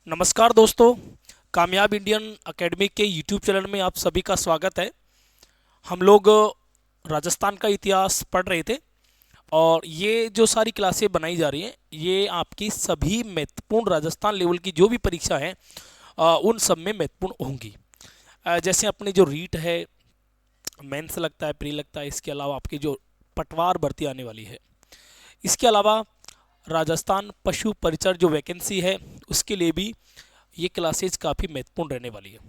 नमस्कार दोस्तों, कामयाब इंडियन एकेडमी के यूट्यूब चैनल में आप सभी का स्वागत है। हम लोग राजस्थान का इतिहास पढ़ रहे थे और ये जो सारी क्लासें बनाई जा रही हैं ये आपकी सभी महत्वपूर्ण राजस्थान लेवल की जो भी परीक्षा है उन सब में महत्वपूर्ण होंगी। जैसे अपनी जो रीट है, मेंस लगता है, प्री लगता है, इसके अलावा आपकी जो पटवार भर्ती आने वाली है, इसके अलावा राजस्थान पशु परिचर जो वैकेंसी है उसके लिए भी ये क्लासेज काफ़ी महत्वपूर्ण रहने वाली है।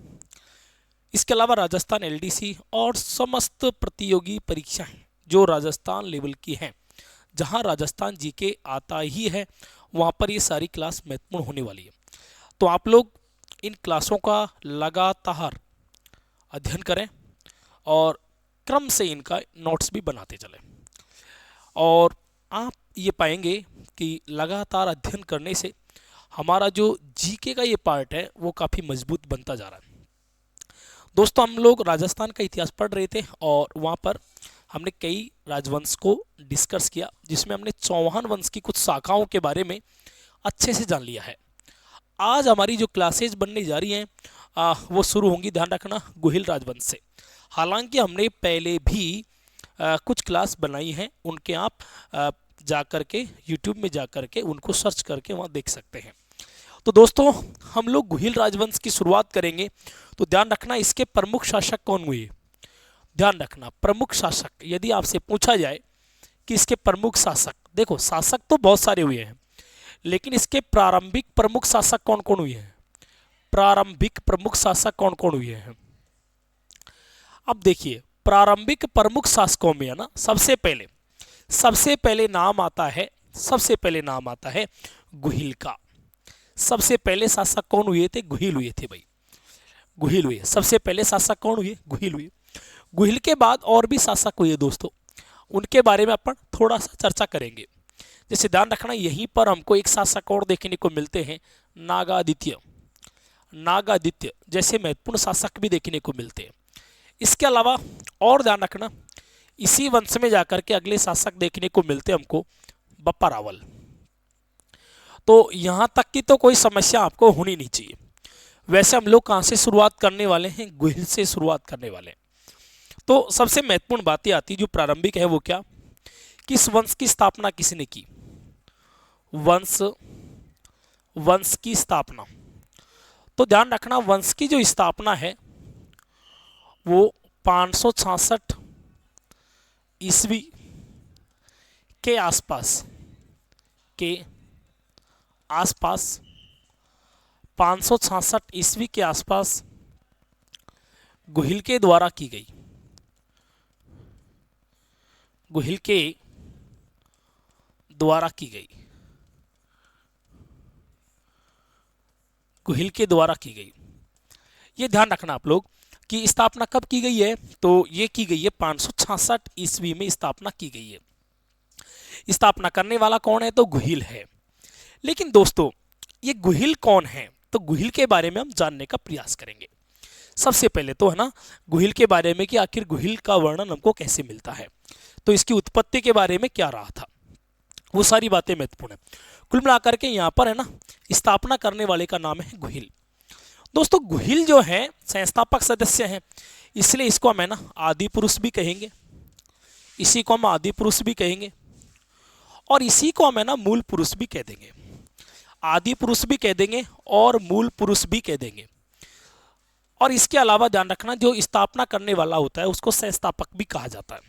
इसके अलावा राजस्थान एलडीसी और समस्त प्रतियोगी परीक्षाएं जो राजस्थान लेवल की हैं, जहां राजस्थान जीके आता ही है, वहां पर ये सारी क्लास महत्वपूर्ण होने वाली है। तो आप लोग इन क्लासों का लगातार अध्ययन करें और क्रम से इनका नोट्स भी बनाते चलें और आप ये पाएंगे कि लगातार अध्ययन करने से हमारा जो जीके का ये पार्ट है वो काफ़ी मजबूत बनता जा रहा है। दोस्तों, हम लोग राजस्थान का इतिहास पढ़ रहे थे और वहाँ पर हमने कई राजवंश को डिस्कस किया, जिसमें हमने चौहान वंश की कुछ शाखाओं के बारे में अच्छे से जान लिया है। आज हमारी जो क्लासेज बनने जा रही हैं वो शुरू होंगी, ध्यान रखना, गुहिल राजवंश से। हालांकि हमने पहले भी कुछ क्लास बनाई हैं, उनके आप जा कर के यूट्यूब में जा कर के उनको सर्च करके वहाँ देख सकते हैं। तो दोस्तों, हम लोग गुहिल राजवंश की शुरुआत करेंगे। तो ध्यान रखना, इसके प्रमुख शासक कौन हुए। ध्यान रखना, प्रमुख शासक यदि आपसे पूछा जाए कि इसके प्रमुख शासक, देखो शासक तो बहुत सारे हुए हैं, लेकिन इसके प्रारंभिक प्रमुख शासक कौन कौन हुए हैं। प्रारंभिक प्रमुख शासक कौन कौन हुए हैं। अब देखिए, प्रारंभिक प्रमुख शासकों में है ना, सबसे पहले नाम आता है, सबसे पहले नाम आता है गुहिल का। सबसे पहले शासक कौन हुए थे। गुहिल हुए थे भाई, गुहिल हुए। सबसे पहले शासक कौन हुए। गुहिल हुए। गुहिल के बाद और भी शासक हुए दोस्तों, उनके बारे में अपन थोड़ा सा चर्चा करेंगे। जैसे ध्यान रखना, यहीं पर हमको एक शासक और देखने को मिलते हैं, नागादित्य। नागादित्य जैसे महत्वपूर्ण शासक भी देखने को मिलते हैं। इसके अलावा और ध्यान रखना, इसी वंश में जाकर के अगले शासक देखने को मिलते हैं हमको, बप्पा रावल। तो यहां तक की तो कोई समस्या आपको होनी नहीं चाहिए। वैसे हम लोग कहां से शुरुआत करने वाले हैं। गुहिल से शुरुआत करने वाले हैं। तो सबसे महत्वपूर्ण बातें आती जो प्रारंभिक है वो क्या, किस वंश की स्थापना किसने की। वंश की स्थापना, तो ध्यान रखना, वंश की जो स्थापना है वो 566 ईस्वी के आसपास 566 ईस्वी के आसपास गुहिल के द्वारा की गई। गुहिल के द्वारा की गई। गुहिल के द्वारा की गई। ये ध्यान रखना आप लोग कि स्थापना कब की गई है। तो ये की गई है 566 ईस्वी में स्थापना की गई है। स्थापना करने वाला कौन है। तो गुहिल है। लेकिन दोस्तों, ये गुहिल कौन है, तो गुहिल के बारे में हम जानने का प्रयास करेंगे। सबसे पहले तो है ना, गुहिल के बारे में कि आखिर गुहिल का वर्णन हमको कैसे मिलता है, तो इसकी उत्पत्ति के बारे में क्या रहा था, वो सारी बातें महत्वपूर्ण है। कुल मिलाकर के यहाँ पर है ना, स्थापना करने वाले का नाम है गुहिल। दोस्तों, गुहिल जो है संस्थापक सदस्य हैं, इसलिए इसको हम है ना आदि पुरुष भी कहेंगे, इसी को हम आदि पुरुष भी कहेंगे और इसी को हम है ना मूल पुरुष भी कह देंगे। आदि पुरुष भी कह देंगे और मूल पुरुष भी कह देंगे। और इसके अलावा ध्यान रखना, जो स्थापना करने वाला होता है उसको संस्थापक भी कहा जाता है।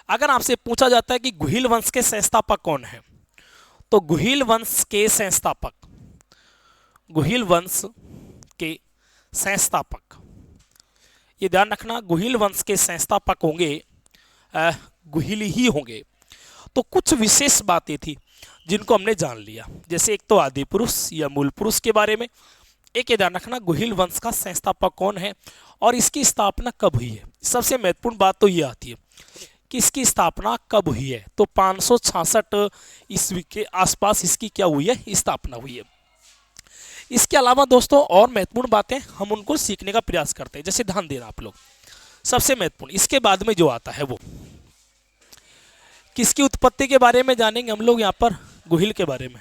अगर आपसे पूछा जाता है कि गुहिल वंश के संस्थापक कौन है, तो गुहिल वंश के संस्थापक, गुहिल वंश के संस्थापक, ये ध्यान रखना, गुहिल वंश के संस्थापक होंगे गुहिल ही होंगे। तो कुछ विशेष बातें थी जिनको हमने जान लिया, जैसे एक तो आदि पुरुष या मूल पुरुष के बारे में, एक ये ध्यान रखना गुहिल वंश का संस्थापक कौन है और इसकी स्थापना कब हुई है। सबसे महत्वपूर्ण बात तो ये आती है कि इसकी स्थापना कब हुई है, तो 566 ईस्वी के आसपास इसकी क्या हुई है, स्थापना हुई है। इसके अलावा दोस्तों और महत्वपूर्ण बातें हम उनको सीखने का प्रयास करते हैं, जैसे ध्यान देना आप लोग। सबसे महत्वपूर्ण इसके बाद में जो आता है वो किसकी उत्पत्ति के बारे में जानेंगे हम लोग यहाँ पर, गुहिल के बारे में,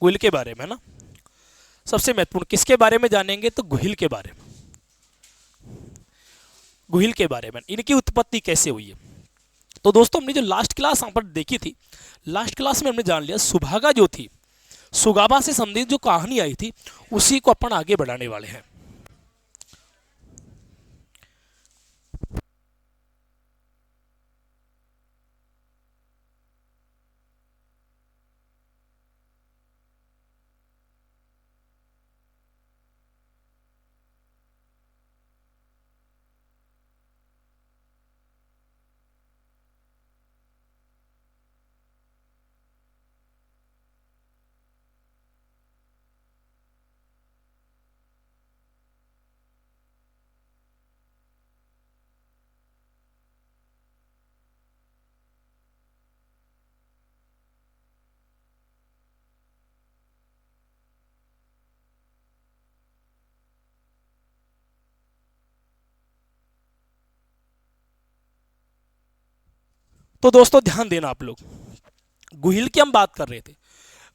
गुहिल के बारे में ना। सबसे महत्वपूर्ण किसके बारे में जानेंगे, तो गुहिल के बारे में। गुहिल के बारे में, इनकी उत्पत्ति कैसे हुई है। तो दोस्तों हमने जो लास्ट क्लास यहाँ पर देखी थी, लास्ट क्लास में हमने जान लिया सुभागा जो थी, सुगावा से संबंधित जो कहानी आई थी उसी को अपन आगे बढ़ाने वाले हैं। तो दोस्तों ध्यान देना आप लोग, गुहिल की हम बात कर रहे थे,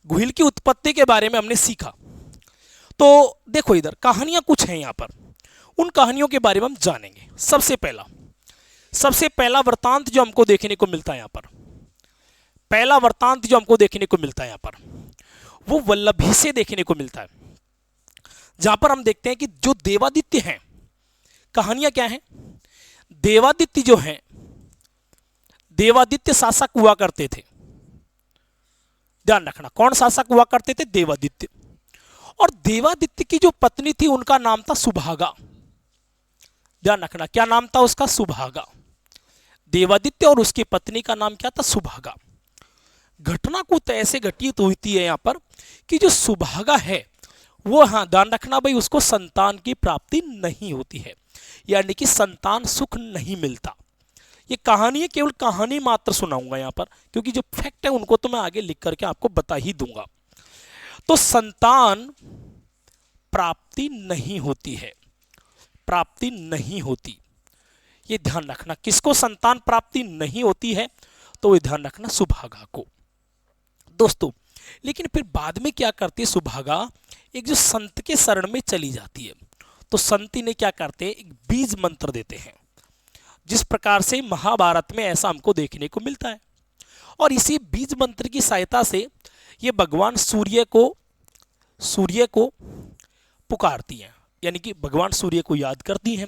गुहिल की उत्पत्ति के बारे में हमने सीखा। तो देखो इधर कहानियां कुछ हैं यहां पर, उन कहानियों के बारे में हम जानेंगे। सबसे पहला वृतांत जो हमको देखने को मिलता है यहां पर, पहला वृतांत जो हमको देखने को मिलता है यहां पर, वो वल्लभी से देखने को मिलता है, जहां पर हम देखते हैं कि जो देवादित्य हैं, कहानियां क्या हैं, देवादित्य जो हैं, देवादित्य शासक हुआ करते थे। ध्यान रखना कौन शासक हुआ करते थे, देवादित्य। और देवादित्य की जो पत्नी थी उनका नाम था सुभागा। ध्यान रखना क्या नाम था उसका, सुभागा। देवादित्य और उसकी पत्नी का नाम क्या था, सुभागा। घटना कुछ ऐसे घटित होती है यहां पर कि जो सुभागा है वो, हाँ ध्यान रखना भाई, उसको संतान की प्राप्ति नहीं होती है, यानी कि संतान सुख नहीं मिलता। ये कहानी है, केवल कहानी मात्र सुनाऊंगा यहां पर, क्योंकि जो फैक्ट है उनको तो मैं आगे लिख करके आपको बता ही दूंगा। तो संतान प्राप्ति नहीं होती है, प्राप्ति नहीं होती, ये ध्यान रखना। किसको संतान प्राप्ति नहीं होती है, तो ये ध्यान रखना सुभागा को दोस्तों। लेकिन फिर बाद में क्या करती है सुभागा, एक जो संत के शरण में चली जाती है। तो संत ने क्या करते हैं, एक बीज मंत्र देते हैं, जिस प्रकार से महाभारत में ऐसा हमको देखने को मिलता है। और इसी बीज मंत्र की सहायता से ये भगवान सूर्य को पुकारती हैं, यानी कि भगवान सूर्य को याद करती हैं।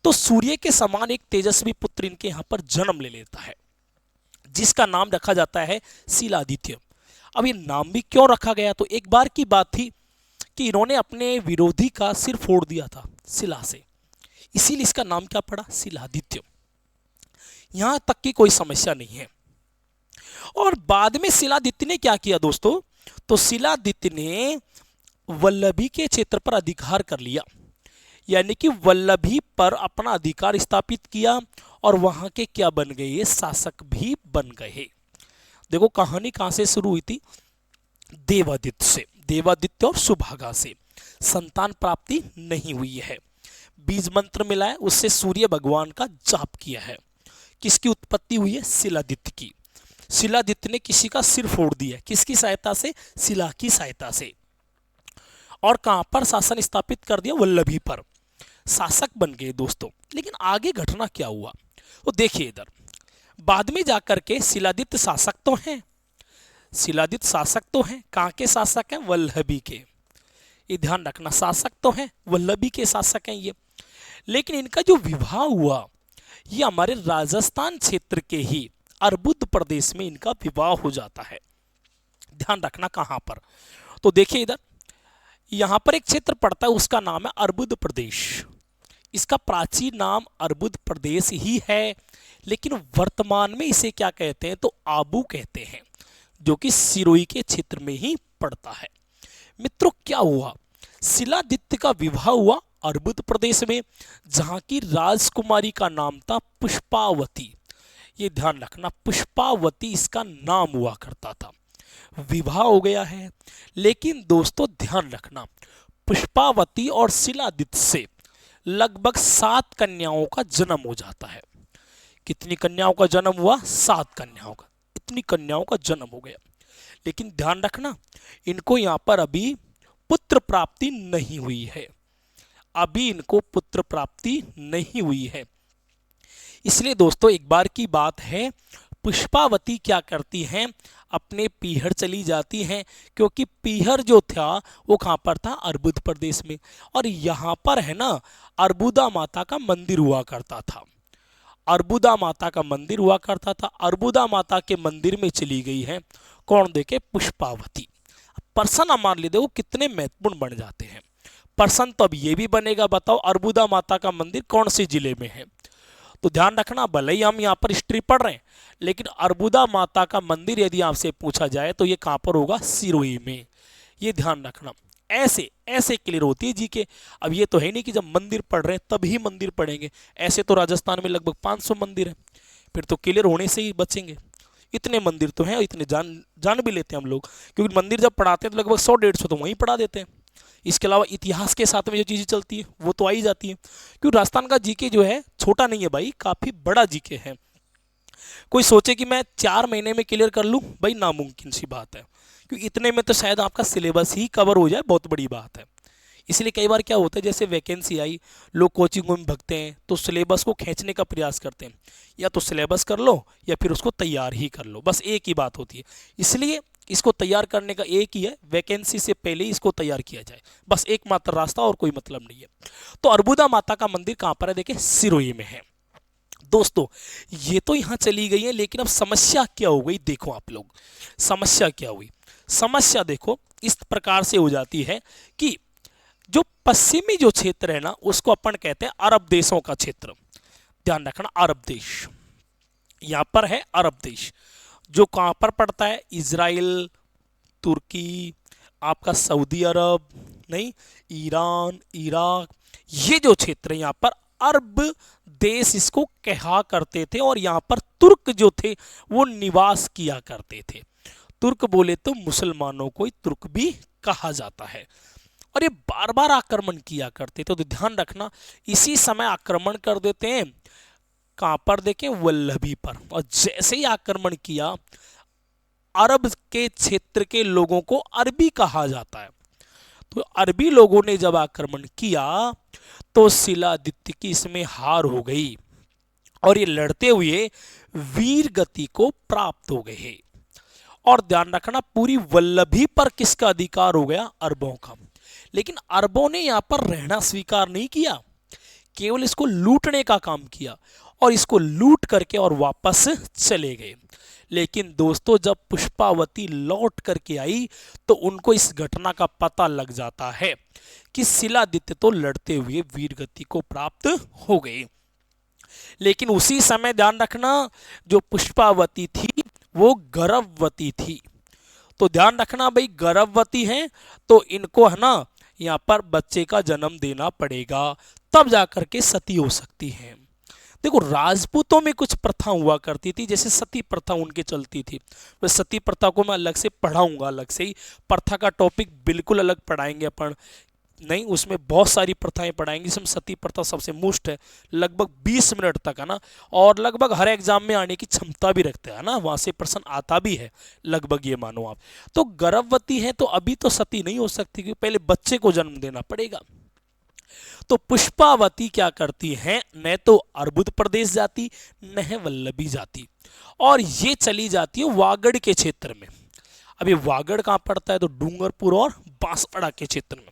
तो सूर्य के समान एक तेजस्वी पुत्र इनके यहाँ पर जन्म ले लेता है, जिसका नाम रखा जाता है शिलादित्य। अब ये नाम भी क्यों रखा गया, तो एक बार की बात थी कि इन्होंने अपने विरोधी का सिर फोड़ दिया था शिला से, इसीलिए इसका नाम क्या पड़ा, शिलादित्य। यहां तक की कोई समस्या नहीं है। और बाद में शिलादित्य ने क्या किया दोस्तों, तो शिलादित्य ने वल्लभी के क्षेत्र पर अधिकार कर लिया, यानी कि वल्लभी पर अपना अधिकार स्थापित किया, और वहां के क्या बन गए, ये शासक भी बन गए। देखो कहानी कहां से शुरू हुई थी, देवादित्य से, देवादित्य और सुभागा से संतान प्राप्ति नहीं हुई है, बीज मंत्र मिला है, उससे सूर्य भगवान का जाप किया है। किसकी उत्पत्ति हुई है, शिलादित्य की। शिलादित्य ने किसी का सिर फोड़ दिया, किसकी सहायता से, शिला की सहायता से। और कहां पर शासन स्थापित कर दिया, वल्लभी पर शासक बन गए दोस्तों। लेकिन आगे घटना क्या हुआ, तो देखिए इधर, बाद में जाकर के शिलादित्य शासक तो हैं, शिलादित्य शासक तो हैं, कहां के शासक हैं, वल्लभी के। ये ध्यान रखना, शासक तो हैं, वल्लभी के शासक हैं ये। लेकिन इनका जो विवाह हुआ, ये हमारे राजस्थान क्षेत्र के ही अर्बुद प्रदेश में इनका विवाह हो जाता है। ध्यान रखना कहां पर, तो देखिए इधर, यहां पर एक क्षेत्र पड़ता है, उसका नाम है अर्बुद प्रदेश। इसका प्राचीन नाम अर्बुद प्रदेश ही है, लेकिन वर्तमान में इसे क्या कहते हैं, तो आबू कहते हैं, जो कि सिरोही के क्षेत्र में ही पड़ता है। मित्रों क्या हुआ, शिलादित्य का विवाह हुआ अर्बुद प्रदेश में, जहां की राजकुमारी का नाम था पुष्पावती। ये ध्यान रखना, पुष्पावती इसका नाम हुआ करता था। विवाह हो गया है, लेकिन दोस्तों ध्यान रखना, पुष्पावती और शिलादित्य से लगभग 7 कन्याओं का जन्म हो जाता है। कितनी कन्याओं का जन्म हुआ, 7 कन्याओं का, इतनी कन्याओं का जन्म हो गया। लेकिन ध्यान रखना, इनको यहां पर अभी पुत्र प्राप्ति नहीं हुई है, अभी इनको पुत्र प्राप्ति नहीं हुई है। इसलिए दोस्तों एक बार की बात है, पुष्पावती क्या करती हैं, अपने पीहर चली जाती हैं, क्योंकि पीहर जो था वो कहाँ पर था, अर्बुद प्रदेश में, और यहाँ पर है ना अर्बुदा माता का मंदिर हुआ करता था। अर्बुदा माता का मंदिर हुआ करता था। अर्बुदा माता के मंदिर में चली गई है कौन, देखे, पुष्पावती। पर्सन आप मान लीजिए वो कितने महत्वपूर्ण बन जाते हैं। पर्सन तो अब ये भी बनेगा, बताओ अर्बुदा माता का मंदिर कौन से जिले में है। तो ध्यान रखना, भले ही हम यहाँ पर हिस्ट्री पढ़ रहे हैं, लेकिन अर्बुदा माता का मंदिर यदि आपसे पूछा जाए तो ये कहाँ पर होगा, सिरोही में। ये ध्यान रखना, ऐसे ऐसे क्लियर होती है जी के। अब ये तो है नहीं कि जब मंदिर पढ़ रहे हैं तभी मंदिर पढ़ेंगे, ऐसे तो राजस्थान में लगभग 500 मंदिर है, फिर तो क्लियर होने से ही बचेंगे। इतने मंदिर तो हैं, इतने जान भी लेते हैं हम लोग, क्योंकि मंदिर जब पढ़ाते हैं तो लगभग 100-150 तो वहीं पढ़ा देते हैं। इसके अलावा इतिहास के साथ में जो चीज़ें चलती है वो तो आई जाती है, क्योंकि राजस्थान का जीके जो है छोटा नहीं है भाई, काफ़ी बड़ा जीके है। कोई सोचे कि मैं 4 महीने में क्लियर कर लूँ, भाई नामुमकिन सी बात है, क्योंकि इतने में तो शायद आपका सिलेबस ही कवर हो जाए, बहुत बड़ी बात है। इसलिए कई बार क्या होता है, जैसे वैकेंसी आई, लोग कोचिंगों में भगते हैं तो सिलेबस को खींचने का प्रयास करते हैं, या तो सिलेबस कर लो या फिर उसको तैयार ही कर लो, बस एक ही बात होती है। इसलिए इसको तैयार करने का एक ही है, वैकेंसी से पहले ही इसको तैयार किया जाए, बस एकमात्र रास्ता, और कोई मतलब नहीं है। तो अर्बुदा माता का मंदिर कहाँ पर है, देखिए सिरोही में है। दोस्तों ये तो यहां चली गई है, लेकिन अब समस्या क्या हो गई, देखो आप लोग समस्या क्या हुई। समस्या देखो इस प्रकार से हो जाती है कि जो पश्चिमी जो क्षेत्र है ना, उसको अपन कहते हैं अरब देशों का क्षेत्र। ध्यान रखना, अरब देश, यहां पर है अरब देश, जो कहां पर पड़ता है, इजराइल, तुर्की, आपका सऊदी अरब, नहीं, ईरान, इराक, ये जो क्षेत्र है यहां पर अरब देश इसको कहा करते थे, और यहां पर तुर्क जो थे वो निवास किया करते थे। तुर्क बोले तो मुसलमानों को तुर्क भी कहा जाता है, और ये बार बार आक्रमण किया करते थे। तो ध्यान रखना, इसी समय आक्रमण कर देते हैं, कहां पर, देखें, वल्लभी पर, और जैसे ही आक्रमण किया, अरब के क्षेत्र के लोगों को अरबी कहा जाता है, तो अरबी लोगों ने जब आक्रमण किया तो शिलादित्य की इसमें हार हो गई, और ये लड़ते हुए वीर गति को प्राप्त हो गए। और ध्यान रखना, पूरी वल्लभी पर किसका अधिकार हो गया, अरबों का। लेकिन अरबों ने यहां पर रहना स्वीकार नहीं किया, केवल इसको लूटने का काम किया, और इसको लूट करके और वापस चले गए। लेकिन दोस्तों जब पुष्पावती लौट करके आई तो उनको इस घटना का पता लग जाता है कि शिलादित्य तो लड़ते हुए वीरगति को प्राप्त हो गए। लेकिन उसी समय ध्यान रखना, जो पुष्पावती थी वो गर्भवती थी। तो ध्यान रखना भाई, गर्भवती है तो इनको है ना यहाँ पर बच्चे का जन्म देना पड़ेगा, तब जाकर के सती हो सकती है। देखो राजपूतों में कुछ प्रथा हुआ करती थी, जैसे सती प्रथा उनके चलती थी। वह सती प्रथा को मैं अलग से पढ़ाऊंगा, अलग से ही प्रथा का टॉपिक बिल्कुल अलग पढ़ाएंगे अपन, नहीं उसमें बहुत सारी प्रथाएं पढ़ाएंगे, इसमें सती प्रथा सबसे मोस्ट है, लगभग 20 मिनट तक है ना, और लगभग हर एग्जाम में आने की क्षमता भी रखते हैं ना, वहां से प्रश्न आता भी है लगभग, ये मानो आप। तो गर्भवती है तो अभी तो सती नहीं हो सकती, क्योंकि पहले बच्चे को जन्म देना पड़ेगा। तो पुष्पावती क्या करती हैं, न तो अर्बुद प्रदेश जाती न है वल्लभी जाती, और ये चली जाती है वागड़ के क्षेत्र में। अभी वागड़ कहाँ पड़ता है, तो डूंगरपुर और बांसवाड़ा के क्षेत्र में,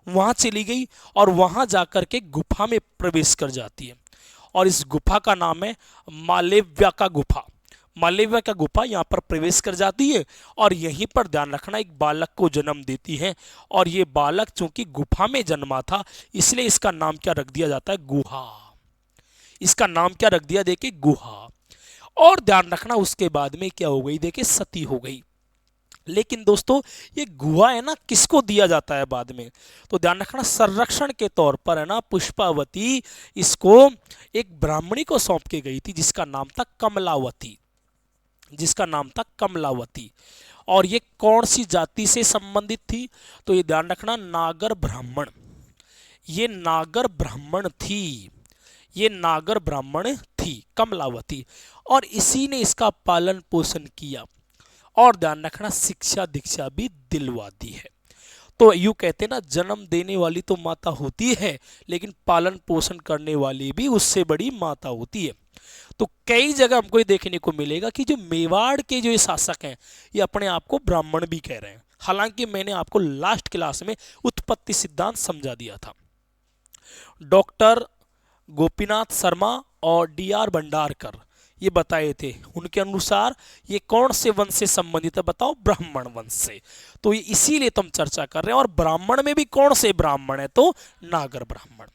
वहां चली गई और वहां जाकर के गुफा में प्रवेश कर जाती है, और इस गुफा का नाम है मालेव्या का गुफा। मालेव्या का गुफा यहाँ पर प्रवेश कर जाती है, और यहीं पर ध्यान रखना एक बालक को जन्म देती है, और ये बालक चूंकि गुफा में जन्मा था इसलिए इसका नाम क्या रख दिया जाता है, गुहा। इसका नाम क्या रख दिया, देखिए गुहा। और ध्यान रखना उसके बाद में क्या हो गई, देखिए सती हो गई। लेकिन दोस्तों ये गुहा है ना किसको दिया जाता है बाद में, तो ध्यान रखना संरक्षण के तौर पर है ना, पुष्पावती इसको एक ब्राह्मणी को सौंप के गई थी जिसका नाम था कमलावती, जिसका नाम था कमलावती। और ये कौन सी जाति से संबंधित थी, तो ये ध्यान रखना नागर ब्राह्मण, ये नागर ब्राह्मण थी, ये नागर ब्राह्मण थी कमलावती, और इसी ने इसका पालन पोषण किया, और ध्यान रखना शिक्षा दीक्षा भी दिलवा दी है। तो यूं कहते हैं ना, जन्म देने वाली तो माता होती है, लेकिन पालन पोषण करने वाली भी उससे बड़ी माता होती है। तो कई जगह हमको ये देखने को मिलेगा कि जो मेवाड़ के जो ये शासक हैं, ये अपने आप को ब्राह्मण भी कह रहे हैं। हालांकि मैंने आपको लास्ट क्लास में उत्पत्ति सिद्धांत समझा दिया था। डॉक्टर गोपीनाथ शर्मा और डी.आर. भंडारकर ये बताए थे, उनके अनुसार ये कौन से वंश से संबंधित है, बताओ, ब्राह्मण वंश से। तो ये इसीलिए तो हम चर्चा कर रहे हैं। और ब्राह्मण में भी कौन से ब्राह्मण है, तो नागर ब्राह्मण,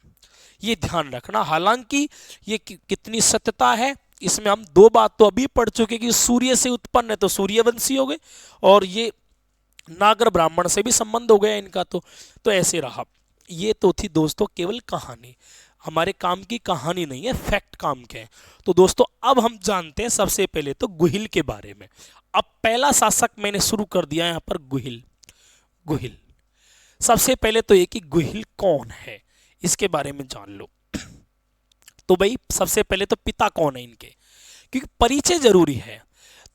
ये ध्यान रखना। हालांकि ये कितनी सत्यता है, इसमें हम दो बात तो अभी पढ़ चुके कि सूर्य से उत्पन्न है तो सूर्यवंशी हो गए, और ये नागर ब्राह्मण से भी संबंध हो गया इनका। तो ऐसे रहा। ये तो थी दोस्तों केवल कहानी, हमारे काम की कहानी नहीं है, फैक्ट काम के हैं। तो दोस्तों अब हम जानते हैं सबसे पहले तो गुहिल के बारे में। अब पहला शासक मैंने शुरू कर दिया यहां पर, गुहिल। गुहिल सबसे पहले तो ये कि गुहिल कौन है, इसके बारे में जान लो। तो भाई सबसे पहले तो पिता कौन है इनके, क्योंकि परिचय जरूरी है।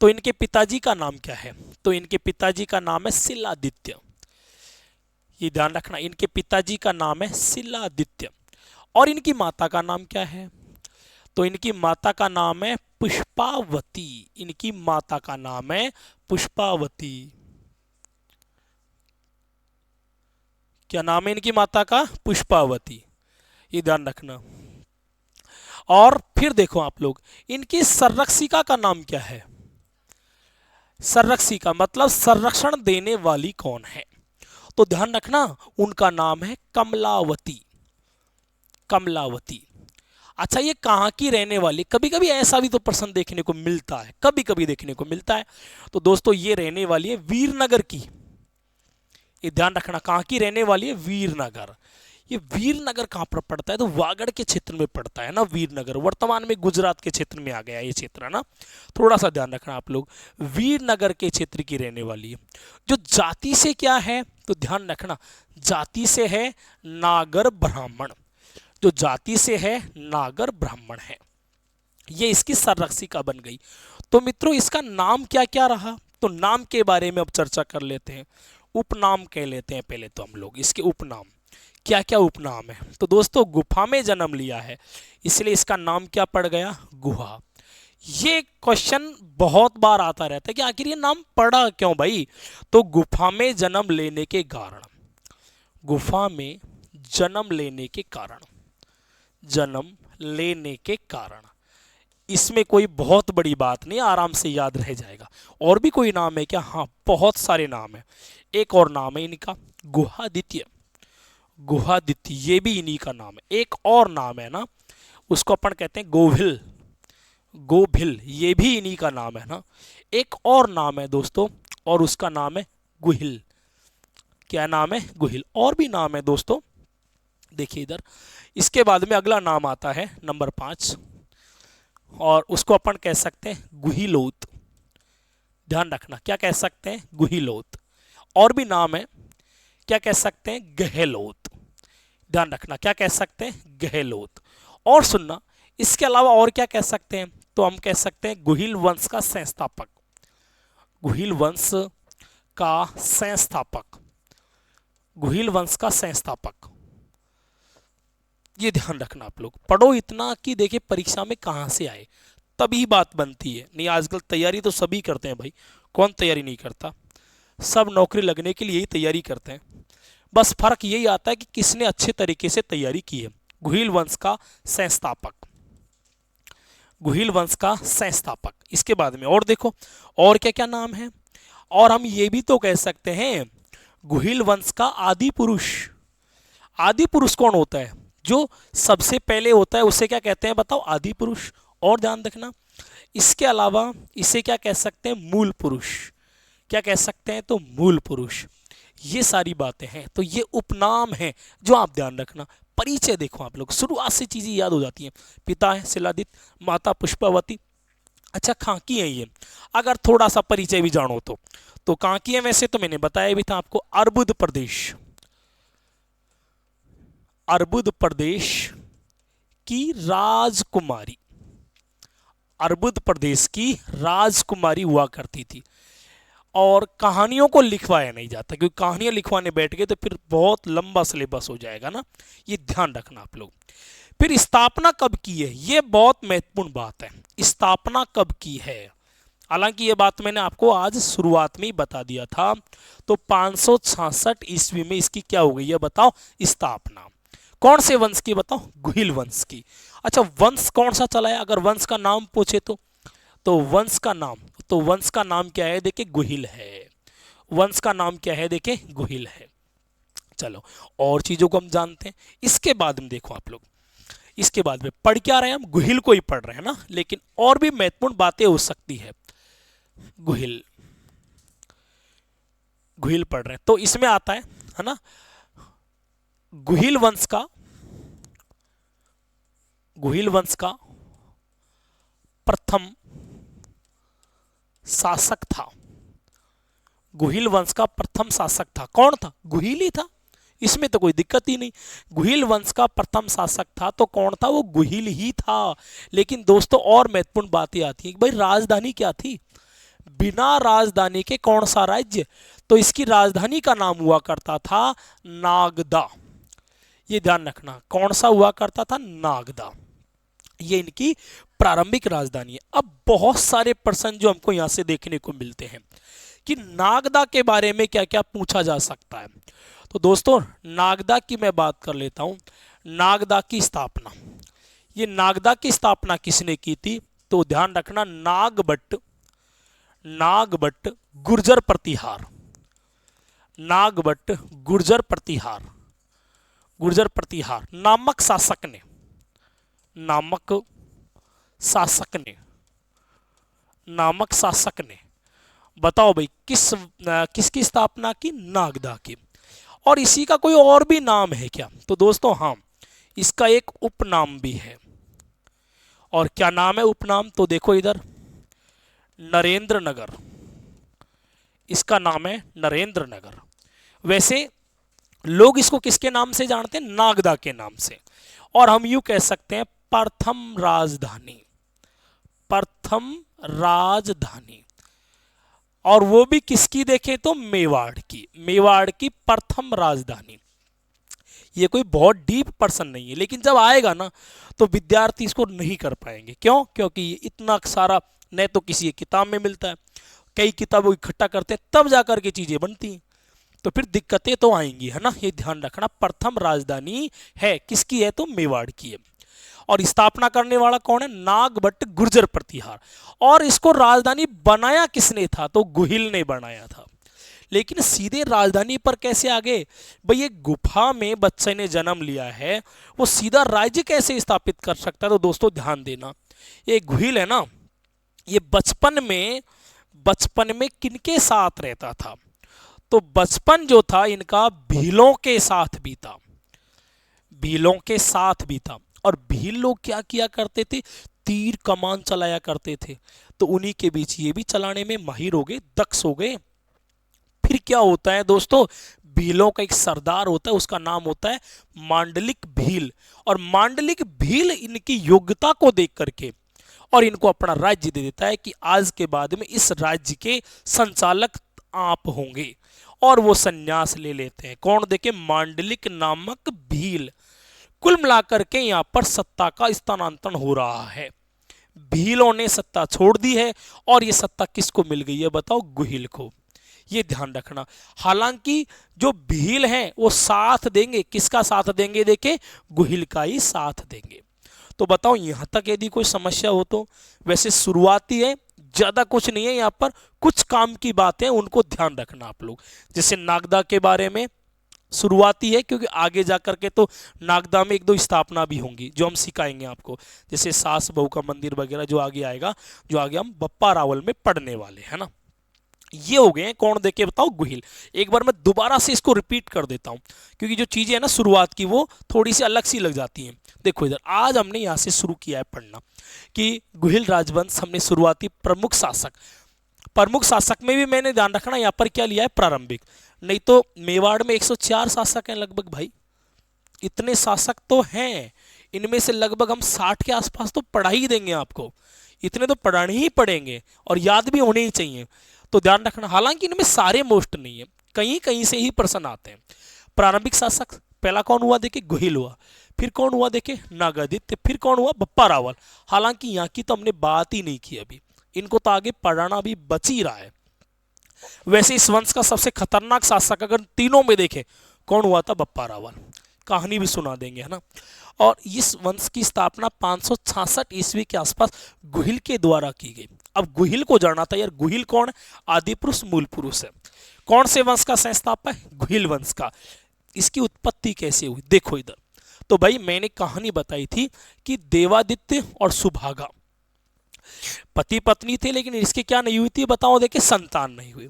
तो इनके पिताजी का नाम क्या है, तो इनके पिताजी का नाम है शिलादित्य। ये ध्यान रखना, इनके पिताजी का नाम है शिलादित्य। और इनकी माता का नाम क्या है, तो इनकी माता का नाम है पुष्पावती। इनकी माता का नाम है पुष्पावती। क्या नाम है इनकी माता का, पुष्पावती, ये ध्यान रखना। और फिर देखो आप लोग, इनकी संरक्षिका का नाम क्या है। संरक्षिका मतलब संरक्षण देने वाली कौन है, तो ध्यान रखना उनका नाम है कमलावती। कमलावती। अच्छा, ये कहाँ की रहने वाली, कभी कभी ऐसा भी तो प्रश्न देखने को मिलता है, कभी कभी देखने को मिलता है। तो दोस्तों ये रहने वाली है वीरनगर की। ये ध्यान रखना, कहाँ की रहने वाली है, वीरनगर। ये वीरनगर कहाँ पर पड़ता है, तो वागड़ के क्षेत्र में पड़ता है ना वीरनगर। वर्तमान में गुजरात के क्षेत्र में आ गया ये क्षेत्र है ना, थोड़ा सा ध्यान रखना आप लोग। वीरनगर के क्षेत्र की रहने वाली है। जो जाति से क्या है, तो ध्यान रखना जाति से है नागर ब्राह्मण। जो जाति से है नागर ब्राह्मण है, ये इसकी संरक्षिका बन गई। तो मित्रों इसका नाम क्या क्या रहा, तो नाम के बारे में अब चर्चा कर लेते हैं। उपनाम कह लेते हैं पहले तो हम लोग, इसके उपनाम क्या क्या उपनाम है। तो दोस्तों गुफा में जन्म लिया है, इसलिए इसका नाम क्या पड़ गया, गुहा। ये क्वेश्चन बहुत बार आता रहता है कि आखिर ये नाम पड़ा क्यों भाई, तो गुफा में जन्म लेने के कारण, गुफा में जन्म लेने के कारण, जन्म लेने के कारण। इसमें कोई बहुत बड़ी बात नहीं, आराम से याद रह जाएगा। और भी कोई नाम है क्या, हाँ बहुत सारे नाम है। एक और नाम है इनका गुहादित्य। गुहादित्य ये भी इन्हीं का नाम है। एक और नाम है ना, उसको अपन कहते हैं गोभिल। गोभिल ये भी इन्हीं का नाम है ना। एक और नाम है दोस्तों, और उसका नाम है गुहिल। क्या नाम है, गुहिल। और भी नाम है दोस्तों, देखिए इधर। इसके बाद में अगला नाम आता है नंबर 5, और उसको अपन कह सकते हैं गुहिलोत। ध्यान रखना क्या कह सकते हैं, गुहिलोत। और भी नाम है, क्या कह सकते हैं, गहलोत। ध्यान रखना क्या कह सकते हैं, गहलोत। और सुनना, इसके अलावा और क्या कह सकते हैं, तो हम कह सकते हैं गुहिल वंश का संस्थापक। गुहिल वंश का संस्थापक, गुहिल वंश का संस्थापक। ये ध्यान रखना आप लोग, पढ़ो इतना कि देखिए परीक्षा में कहां से आए, तभी बात बनती है। नहीं आजकल तैयारी तो सभी करते हैं भाई, कौन तैयारी नहीं करता, सब नौकरी लगने के लिए ही तैयारी करते हैं। बस फर्क यही आता है कि किसने अच्छे तरीके से तैयारी की है। गुहिल वंश का संस्थापक, गुहिल वंश का संस्थापक। इसके बाद में और देखो और क्या क्या नाम है। और हम ये भी तो कह सकते हैं गुहिल वंश का आदि पुरुष। आदि पुरुष कौन होता है, जो सबसे पहले होता है उसे क्या कहते हैं, बताओ, आदि पुरुष। और ध्यान रखना इसके अलावा इसे क्या कह सकते हैं, मूल पुरुष। क्या कह सकते हैं, तो मूल पुरुष। ये सारी बातें हैं, तो ये उपनाम हैं जो आप ध्यान रखना। परिचय देखो आप लोग, शुरुआत से चीजें याद हो जाती हैं। पिता है शिलादित्य, माता पुष्पावती। अच्छा कहाँ की है ये, अगर थोड़ा सा परिचय भी जानो तो कहाँ की है, वैसे तो मैंने बताया भी था आपको, अर्बुद प्रदेश। अर्बुद प्रदेश की राजकुमारी, अर्बुद प्रदेश की राजकुमारी हुआ करती थी। और कहानियों को लिखवाया नहीं जाता, क्योंकि कहानियां लिखवाने बैठ गए तो फिर बहुत लंबा सिलेबस हो जाएगा ना, ये ध्यान रखना आप लोग। फिर स्थापना कब की है, ये बहुत महत्वपूर्ण बात है, स्थापना कब की है। हालांकि ये बात मैंने आपको आज शुरुआत में ही बता दिया था। तो 566 ईस्वी में इसकी क्या हो गई है बताओ, स्थापना। कौन से वंश की बताओ, गुहिल वंश की। अच्छा, वंश कौन सा चला है, अगर वंश का नाम पूछे तो वंश का नाम, तो वंश का नाम क्या है, देखिए गुहिल है। वंश का नाम क्या है, देखिए गुहिल है। चलो और चीजों को हम जानते हैं। इसके बाद में देखो आप लोग, इसके बाद में पढ़ क्या रहे हैं हम, गुहिल को ही पढ़ रहे हैं ना, लेकिन और भी महत्वपूर्ण बातें हो सकती है। गुहिल, गुहिल पढ़ रहे हैं तो इसमें आता है ना, गुहिल वंश का, गुहिल वंश का प्रथम शासक था। गुहिल वंश का प्रथम शासक था, कौन था, गुहिल ही था, इसमें तो कोई दिक्कत ही नहीं। गुहिल वंश का प्रथम शासक था तो कौन था, वो गुहिल ही था। लेकिन दोस्तों और महत्वपूर्ण बातें आती है कि भाई राजधानी क्या थी, बिना राजधानी के कौन सा राज्य, तो इसकी राजधानी का नाम हुआ करता था नागदा। ये ध्यान रखना, कौन सा हुआ करता था, नागदा। ये इनकी प्रारंभिक राजधानी है। अब बहुत सारे प्रश्न जो हमको यहां से देखने को मिलते हैं कि नागदा के बारे में क्या क्या पूछा जा सकता है। तो दोस्तों नागदा की मैं बात कर लेता हूं। नागदा की स्थापना, ये नागदा की स्थापना किसने की थी, तो ध्यान रखना नागभट्ट, नागभट्ट गुर्जर प्रतिहार, नागभट्ट गुर्जर प्रतिहार, गुर्जर प्रतिहार नामक शासक ने, नामक शासक ने, नामक शासक ने, बताओ भाई किसकी स्थापना की, नागदा की। और इसी का कोई और भी नाम है क्या, तो दोस्तों हाँ, इसका एक उपनाम भी है। और क्या नाम है उपनाम, तो देखो इधर, नरेंद्र नगर, इसका नाम है नरेंद्र नगर। वैसे लोग इसको किसके नाम से जानते हैं, नागदा के नाम से। और हम यूं कह सकते हैं प्रथम राजधानी, प्रथम राजधानी। और वो भी किसकी देखें तो मेवाड़ की, मेवाड़ की प्रथम राजधानी। ये कोई बहुत डीप पर्सन नहीं है, लेकिन जब आएगा ना तो विद्यार्थी इसको नहीं कर पाएंगे। क्यों, क्योंकि ये इतना सारा न तो किसी किताब में मिलता है, कई किताबों इकट्ठा करते हैं तब जाकर के चीजें बनती हैं, तो फिर दिक्कतें तो आएंगी, है ना। ये ध्यान रखना, प्रथम राजधानी है किसकी है, तो मेवाड़ की है। और स्थापना करने वाला कौन है, नागभट्ट गुर्जर प्रतिहार। और इसको राजधानी बनाया किसने था, तो गुहिल ने बनाया था। लेकिन सीधे राजधानी पर कैसे आ गए भाई, ये गुफा में बच्चे ने जन्म लिया है, वो सीधा राज्य कैसे स्थापित कर सकता है। तो दोस्तों ध्यान देना, ये गुहिल है ना, ये बचपन में किनके साथ रहता था, तो बचपन जो था इनका भीलों के साथ भी था, भीलों के साथ भी था। और भील लोग क्या किया करते थे, तीर कमान चलाया करते थे, तो उन्हीं के बीच ये भी चलाने में माहिर हो गए, दक्ष हो गए। फिर क्या होता है दोस्तों, भीलों का एक सरदार होता है, उसका नाम होता है मांडलिक भील। और मांडलिक भील इनकी योग्यता को देख करके और इनको अपना राज्य दे देता है कि आज के बाद में इस राज्य के संचालक आप होंगे। और वो संन्यास ले लेते हैं, कौन देखे, मांडलिक नामक भील। कुल मिलाकर के यहां पर सत्ता का स्थानांतरण हो रहा है, भीलों ने सत्ता छोड़ दी है। और ये सत्ता किसको मिल गई है बताओ, गुहिल को। ये ध्यान रखना। हालांकि जो भील हैं वो साथ देंगे, किसका साथ देंगे, देखे गुहिल का ही साथ देंगे। तो बताओ यहां तक यदि कोई समस्या हो तो, वैसे शुरुआती है, ज्यादा कुछ नहीं है, यहाँ पर कुछ काम की बातें उनको ध्यान रखना आप लोग। जैसे नागदा के बारे में शुरुआती है, क्योंकि आगे जाकर के तो नागदा में एक दो स्थापना भी होंगी जो हम सिखाएंगे आपको, जैसे सास बहू का मंदिर वगैरह जो आगे आएगा, जो आगे हम बप्पा रावल में पढ़ने वाले है ना। ये हो गए हैं, कौन देखे बताओ, गुहिल। एक बार मैं दोबारा से इसको रिपीट कर देता हूं, क्योंकि जो चीजें है ना शुरुआत की वो थोड़ी सी अलग सी लग जाती हैं। देखो इधर आज हमने यहां से शुरू किया है पढ़ना कि गुहिल राजवंश, हमने शुरुआती प्रमुख शासक, प्रमुख शासक में भी मैंने ध्यान रखना यहाँ पर क्या लिया है, प्रारंभिक। नहीं तो मेवाड़ में 104 शासक हैं लगभग भाई, इतने शासक तो हैं, इनमें से लगभग हम 60 के आसपास तो पढ़ा ही देंगे आपको, इतने तो पढ़ाने ही पड़ेंगे और याद भी होने ही चाहिए। तो ध्यान रखना, हालांकि इनमें सारे मोस्ट नहीं है, कहीं कहीं से ही प्रश्न आते हैं। प्रारंभिक शासक पहला कौन हुआ देखिए, गुहिल हुआ। फिर कौन हुआ देखिए, नागादित्य। फिर कौन हुआ, बप्पा रावल। हालांकि यहाँ की तो हमने बात ही नहीं की अभी, इनको तो आगे पढ़ाना भी बच ही रहा है। वैसे इस वंश का सबसे खतरनाक शासक अगर तीनों में देखें, कौन हुआ था, बप्पा रावल। कहानी भी सुना देंगे, है ना। और इस वंश की स्थापना 566 ईस्वी के आसपास गुहिल के द्वारा की गई। अब गुहिल को जानना था यार, गुहिल कौन है, आदि पुरुष मूल पुरुष है। कौन से वंश का संस्थापक है, गुहिल वंश का। इसकी उत्पत्ति कैसे हुई, देखो इधर। तो भाई मैंने कहानी बताई थी कि देवादित्य और सुभागा पति पत्नी थे, लेकिन इसकी क्या नहीं हुई थी बताओ, देखिए संतान नहीं हुई।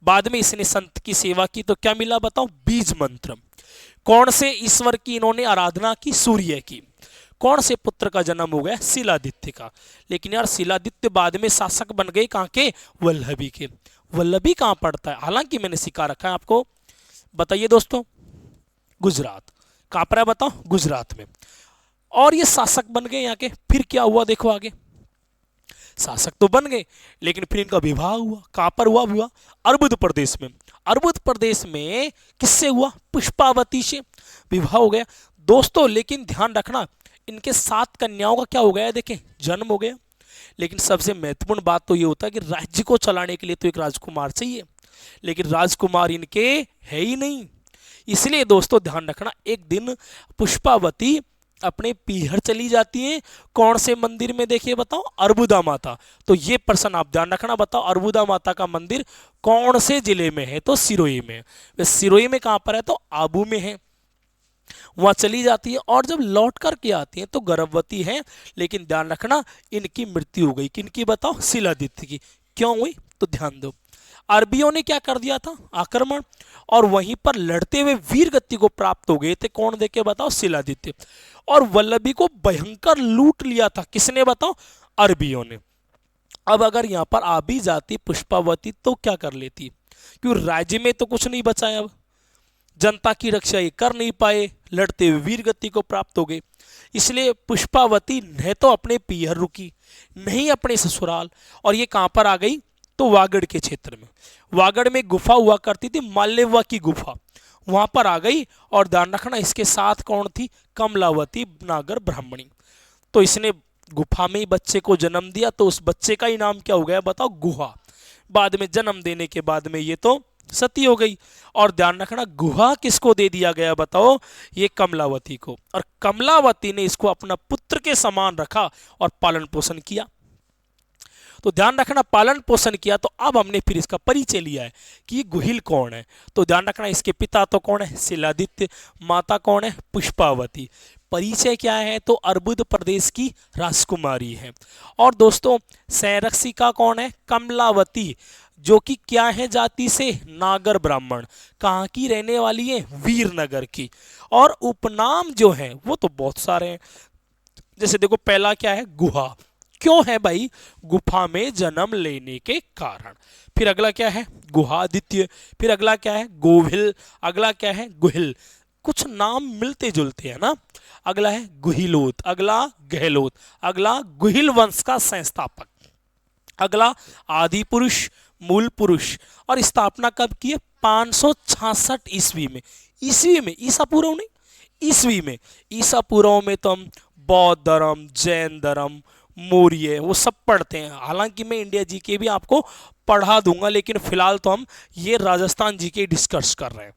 बाद में इसने संत की सेवा की तो क्या मिला बताओ, बीज मंत्र। कौन से ईश्वर की इन्होंने आराधना की, सूर्य की। कौन से पुत्र का जन्म हो गया, शिलादित्य का। लेकिन यार शिलादित्य बाद में शासक बन गए कहां के, वल्लभी के। वल्लभी कहां पड़ता है, हालांकि मैंने सिखा रखा है आपको, बताइए दोस्तों, गुजरात। कहां पर है बताओ, गुजरात में। और ये शासक बन गए यहाँ के। फिर क्या हुआ देखो आगे, शासक तो बन गए, लेकिन फिर इनका विवाह हुआ। कहां पर हुआ विवाह, अर्बुद प्रदेश में। अर्बुद प्रदेश में किससे हुआ, पुष्पावती से विवाह हो गया दोस्तों। लेकिन ध्यान रखना, इनके 7 कन्याओं का क्या हो गया, देखें जन्म हो गया। लेकिन सबसे महत्वपूर्ण बात तो ये होता है कि राज्य को चलाने के लिए तो एक राजकुमार चाहिए, लेकिन राजकुमार इनके है ही नहीं। इसलिए दोस्तों ध्यान रखना, एक दिन पुष्पावती अपने पीहर चली जाती है। कौन से मंदिर में देखिए बताओ, अर्बुदा माता। तो ये प्रश्न आप ध्यान रखना, बताओ अर्बुदा माता का मंदिर कौन से जिले में है, तो सिरोही में। वे सिरोही में कहां पर है, तो आबू में है। वहां चली जाती है और जब लौट करके आती है तो गर्भवती है। लेकिन ध्यान रखना, इनकी मृत्यु हो गई। किनकी बताओ, शिलादित्य की। क्यों हुई, तो ध्यान दो। अरबियों ने क्या कर दिया था, आक्रमण, और वहीं पर लड़ते हुए वीर गति को प्राप्त हो गए थे। कौन देखे बताओ, शिलादित्य। और वल्लभी को भयंकर लूट लिया था, किसने बताओ, अरबियों ने। अब अगर यहां पर आ भी जाती पुष्पावती तो क्या कर लेती, क्योंकि राज्य में तो कुछ नहीं बचा है। अब जनता की रक्षा ये कर नहीं पाए, लड़ते हुए वीर गति को प्राप्त हो गए। इसलिए पुष्पावती न तो अपने पीहर रुकी, नहीं अपने ससुराल, और ये कहां पर आ गई, तो वागड़ के क्षेत्र में। वागड़ में गुफा हुआ करती थी, माल्यवा की गुफा, वहां पर आ गई। और ध्यान रखना, इसके साथ कौन थी, कमलावती नागर ब्राह्मणी। तो इसने गुफा में ही बच्चे को जन्म दिया, तो उस बच्चे का ही नाम क्या हो गया बताओ, गुहा। बाद में जन्म देने के बाद में ये तो सती हो गई। और ध्यान रखना, गुहा किसको दे दिया गया बताओ, ये कमलावती को। और कमलावती ने इसको अपना पुत्र के समान रखा और पालन पोषण किया। तो ध्यान रखना, पालन पोषण किया। तो अब हमने फिर इसका परिचय लिया है कि ये गुहिल कौन है। तो ध्यान रखना, इसके पिता तो कौन है, शिलादित्य। माता कौन है, पुष्पावती। परिचय क्या है, तो अर्बुद प्रदेश की राजकुमारी है। और दोस्तों संरक्षिका कौन है, कमलावती, जो कि क्या है जाति से, नागर ब्राह्मण। कहाँ की रहने वाली है, वीरनगर की। और उपनाम जो है वो तो बहुत सारे हैं। जैसे देखो, पहला क्या है, गुहा। क्यों है भाई, गुफा में जन्म लेने के कारण। फिर अगला क्या है, गुहादित्य। फिर अगला क्या है, गोभिल। अगला क्या है, गुहिल। कुछ नाम मिलते जुलते हैं ना। अगला है गुहिलोत, अगला गहलोत, अगला गुहिल वंश का संस्थापक, अगला आदि पुरुष, मूल पुरुष। और स्थापना कब की है, 566 ईस्वी में। ईस्वी में, ईसा पूर्व नहीं, ईस्वी में। ईसा पूर्व में तो हम बौद्ध धर्म, जैन धर्म, मौर्य, वो सब पढ़ते हैं। हालांकि मैं इंडिया जी के भी आपको पढ़ा दूंगा, लेकिन फिलहाल तो हम ये राजस्थान जी के डिस्कस कर रहे हैं।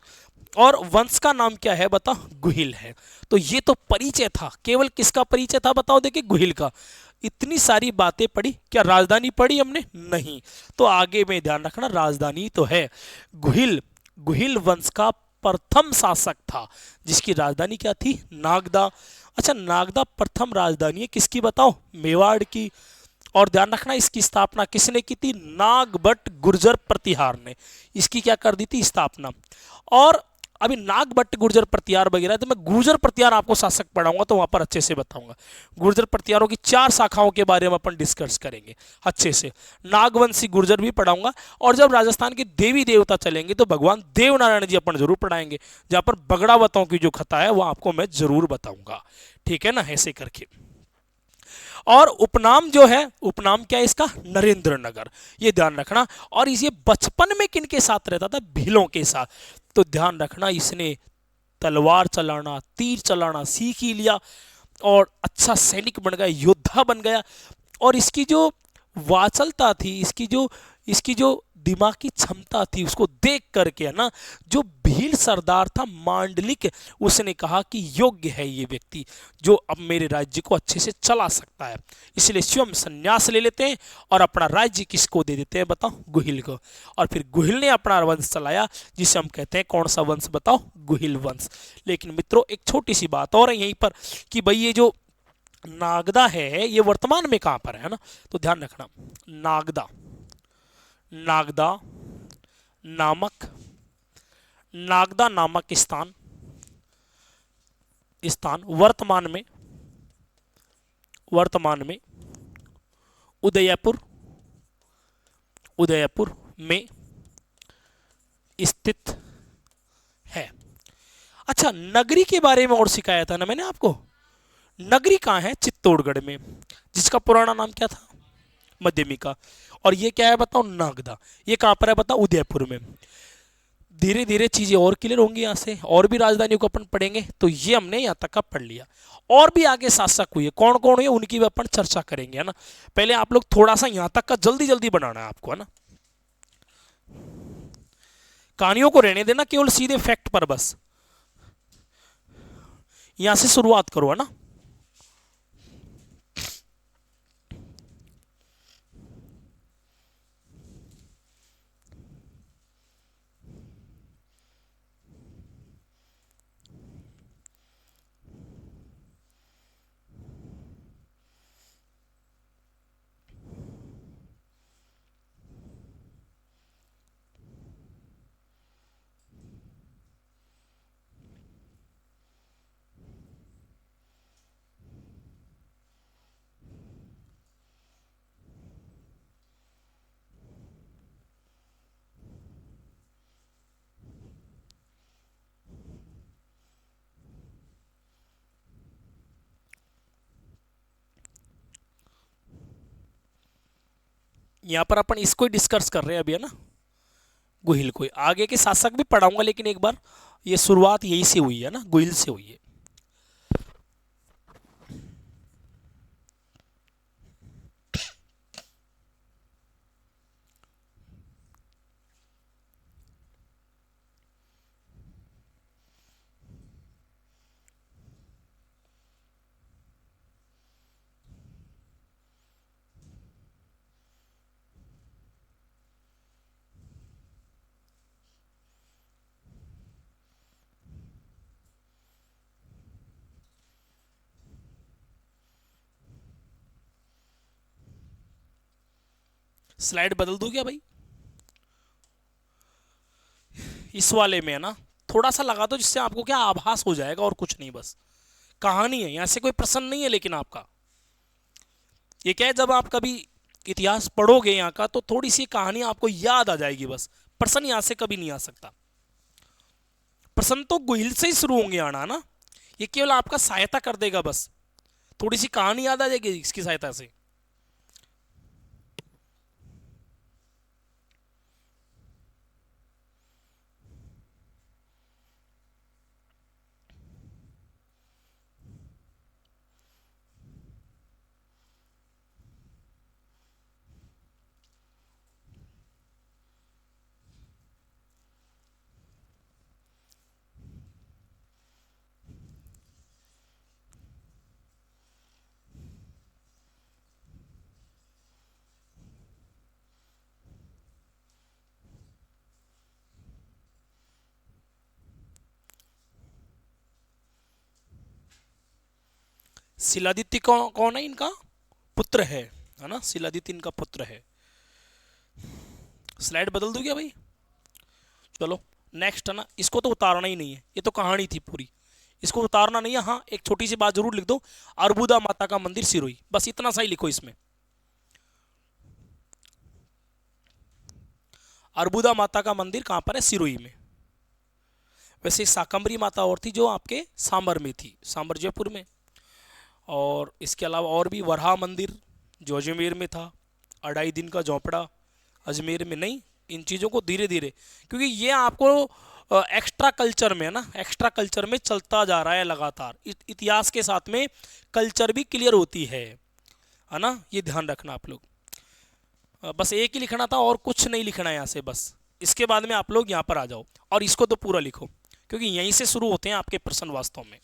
और वंश का नाम क्या है बता, गुहिल है। तो ये तो परिचय था, केवल किसका परिचय था बताओ, देखिए गुहिल का। इतनी सारी बातें पढ़ी, क्या राजधानी पढ़ी हमने, नहीं। तो आगे में ध्यान रखना, राजधानी तो है गुहिल। गुहिल वंश का प्रथम शासक था, जिसकी राजधानी क्या थी, नागदा। अच्छा, नागदा प्रथम राजधानी है किसकी बताओ, मेवाड़ की। और ध्यान रखना, इसकी स्थापना किसने की थी, नागभट्ट गुर्जर प्रतिहार ने इसकी क्या कर दी थी, स्थापना। और अभी नागभट्ट गुर्जर प्रतिहार वगैरह, तो मैं गुर्जर प्रतिहार आपको शासक पढ़ाऊंगा तो वहां पर अच्छे से बताऊंगा। गुर्जर प्रतिहारों की 4 शाखाओं के बारे में अपन डिस्कस करेंगे अच्छे से। नागवंशी गुर्जर भी पढ़ाऊंगा। और जब राजस्थान के देवी देवता चलेंगे तो भगवान देवनारायण जी अपन जरूर पढ़ाएंगे, जहां पर बगड़ावतों की जो कथा है वो आपको मैं जरूर बताऊंगा, ठीक है ना, ऐसे करके। और उपनाम जो है, उपनाम क्या है इसका, नरेंद्र नगर, ये ध्यान रखना। और इसे बचपन में किनके साथ रहता था, भीलों के साथ। तो ध्यान रखना, इसने तलवार चलाना, तीर चलाना सीख ही लिया और अच्छा सैनिक बन गया, योद्धा बन गया। और इसकी जो वाचलता थी, इसकी जो दिमागी क्षमता थी, उसको देख करके है ना, जो भील सरदार था मांडलिक, उसने कहा कि योग्य है ये व्यक्ति, जो अब मेरे राज्य को अच्छे से चला सकता है। इसलिए स्वयं संन्यास ले लेते हैं और अपना राज्य किसको दे देते हैं, बताओ, गुहिल को। और फिर गुहिल ने अपना वंश चलाया, जिसे हम कहते हैं कौन सा वंश, बताओ, गुहिल वंश। लेकिन मित्रों एक छोटी सी बात और है यहीं पर कि भाई ये जो नागदा है ये वर्तमान में कहां पर है ना, तो ध्यान रखना, नागदा, नागदा नामक, नागदा नामक स्थान, स्थान वर्तमान में उदयपुर, उदयपुर में स्थित है। अच्छा, नगरी के बारे में और सिखाया था ना मैंने आपको। नगरी कहाँ है, चित्तौड़गढ़ में, जिसका पुराना नाम क्या था, मध्यमिका। और ये क्या है बताओ, नागदा। ये कहाँ पर है बताओ, उदयपुर में। धीरे धीरे चीजें और क्लियर होंगी, यहाँ से और भी राजधानियों को अपन पढ़ेंगे। तो ये हमने यहाँ तक का पढ़ लिया, और भी आगे शासक हुए, कौन कौन हुए उनकी भी अपन चर्चा करेंगे, है ना। पहले आप लोग थोड़ा सा यहाँ तक का जल्दी जल्दी बनाना है आपको, है ना। कहानियों को रहने देना, केवल सीधे फैक्ट पर बस यहां से शुरुआत करो, है ना। यहां पर अपन इसको ही डिस्कस कर रहे हैं अभी, है ना, गुहिल को। आगे के शासक भी पढ़ाऊंगा, लेकिन एक बार ये शुरुआत यही से हुई है ना, गुहिल से हुई है। स्लाइड बदल दूं क्या भाई, इस वाले में है ना, थोड़ा सा लगा दो, जिससे आपको क्या आभास हो जाएगा, और कुछ नहीं, बस कहानी है, यहां से कोई प्रश्न नहीं है। लेकिन आपका ये क्या है, जब आप कभी इतिहास पढ़ोगे यहाँ का, तो थोड़ी सी कहानी आपको याद आ जाएगी, बस प्रश्न यहां से कभी नहीं आ सकता। प्रश्न तो गुहिल से ही शुरू होंगे आना, ना, ये केवल आपका सहायता कर देगा, बस थोड़ी सी कहानी याद आ जाएगी इसकी सहायता से। शिलादित्य कौन है, इनका पुत्र है ना, शिलादित्य इनका पुत्र है। स्लाइड बदल दूं क्या भाई, चलो नेक्स्ट, है ना। इसको तो उतारना ही नहीं है, ये तो कहानी थी पूरी, इसको उतारना नहीं है। हाँ, एक छोटी सी बात जरूर लिख दो, अर्बुदा माता का मंदिर सिरोही, बस इतना सा ही लिखो इसमें। अर्बुदा माता का मंदिर कहां पर है, सिरोही में। वैसे शाकंभरी माता और थी, जो आपके सांबर में थी, सांबर जयपुर में। और इसके अलावा और भी वरहा मंदिर जो अजमेर में था, 2.5 दिन का झोंपड़ा अजमेर में। नहीं, इन चीज़ों को धीरे धीरे, क्योंकि ये आपको एक्स्ट्रा कल्चर में है ना, एक्स्ट्रा कल्चर में चलता जा रहा है लगातार। इतिहास के साथ में कल्चर भी क्लियर होती है ना, ये ध्यान रखना आप लोग। बस एक ही लिखना था और कुछ नहीं लिखना है यहाँ से, बस इसके बाद में आप लोग यहाँ पर आ जाओ और इसको तो पूरा लिखो, क्योंकि यहीं से शुरू होते हैं आपके प्रश्न वास्तव में।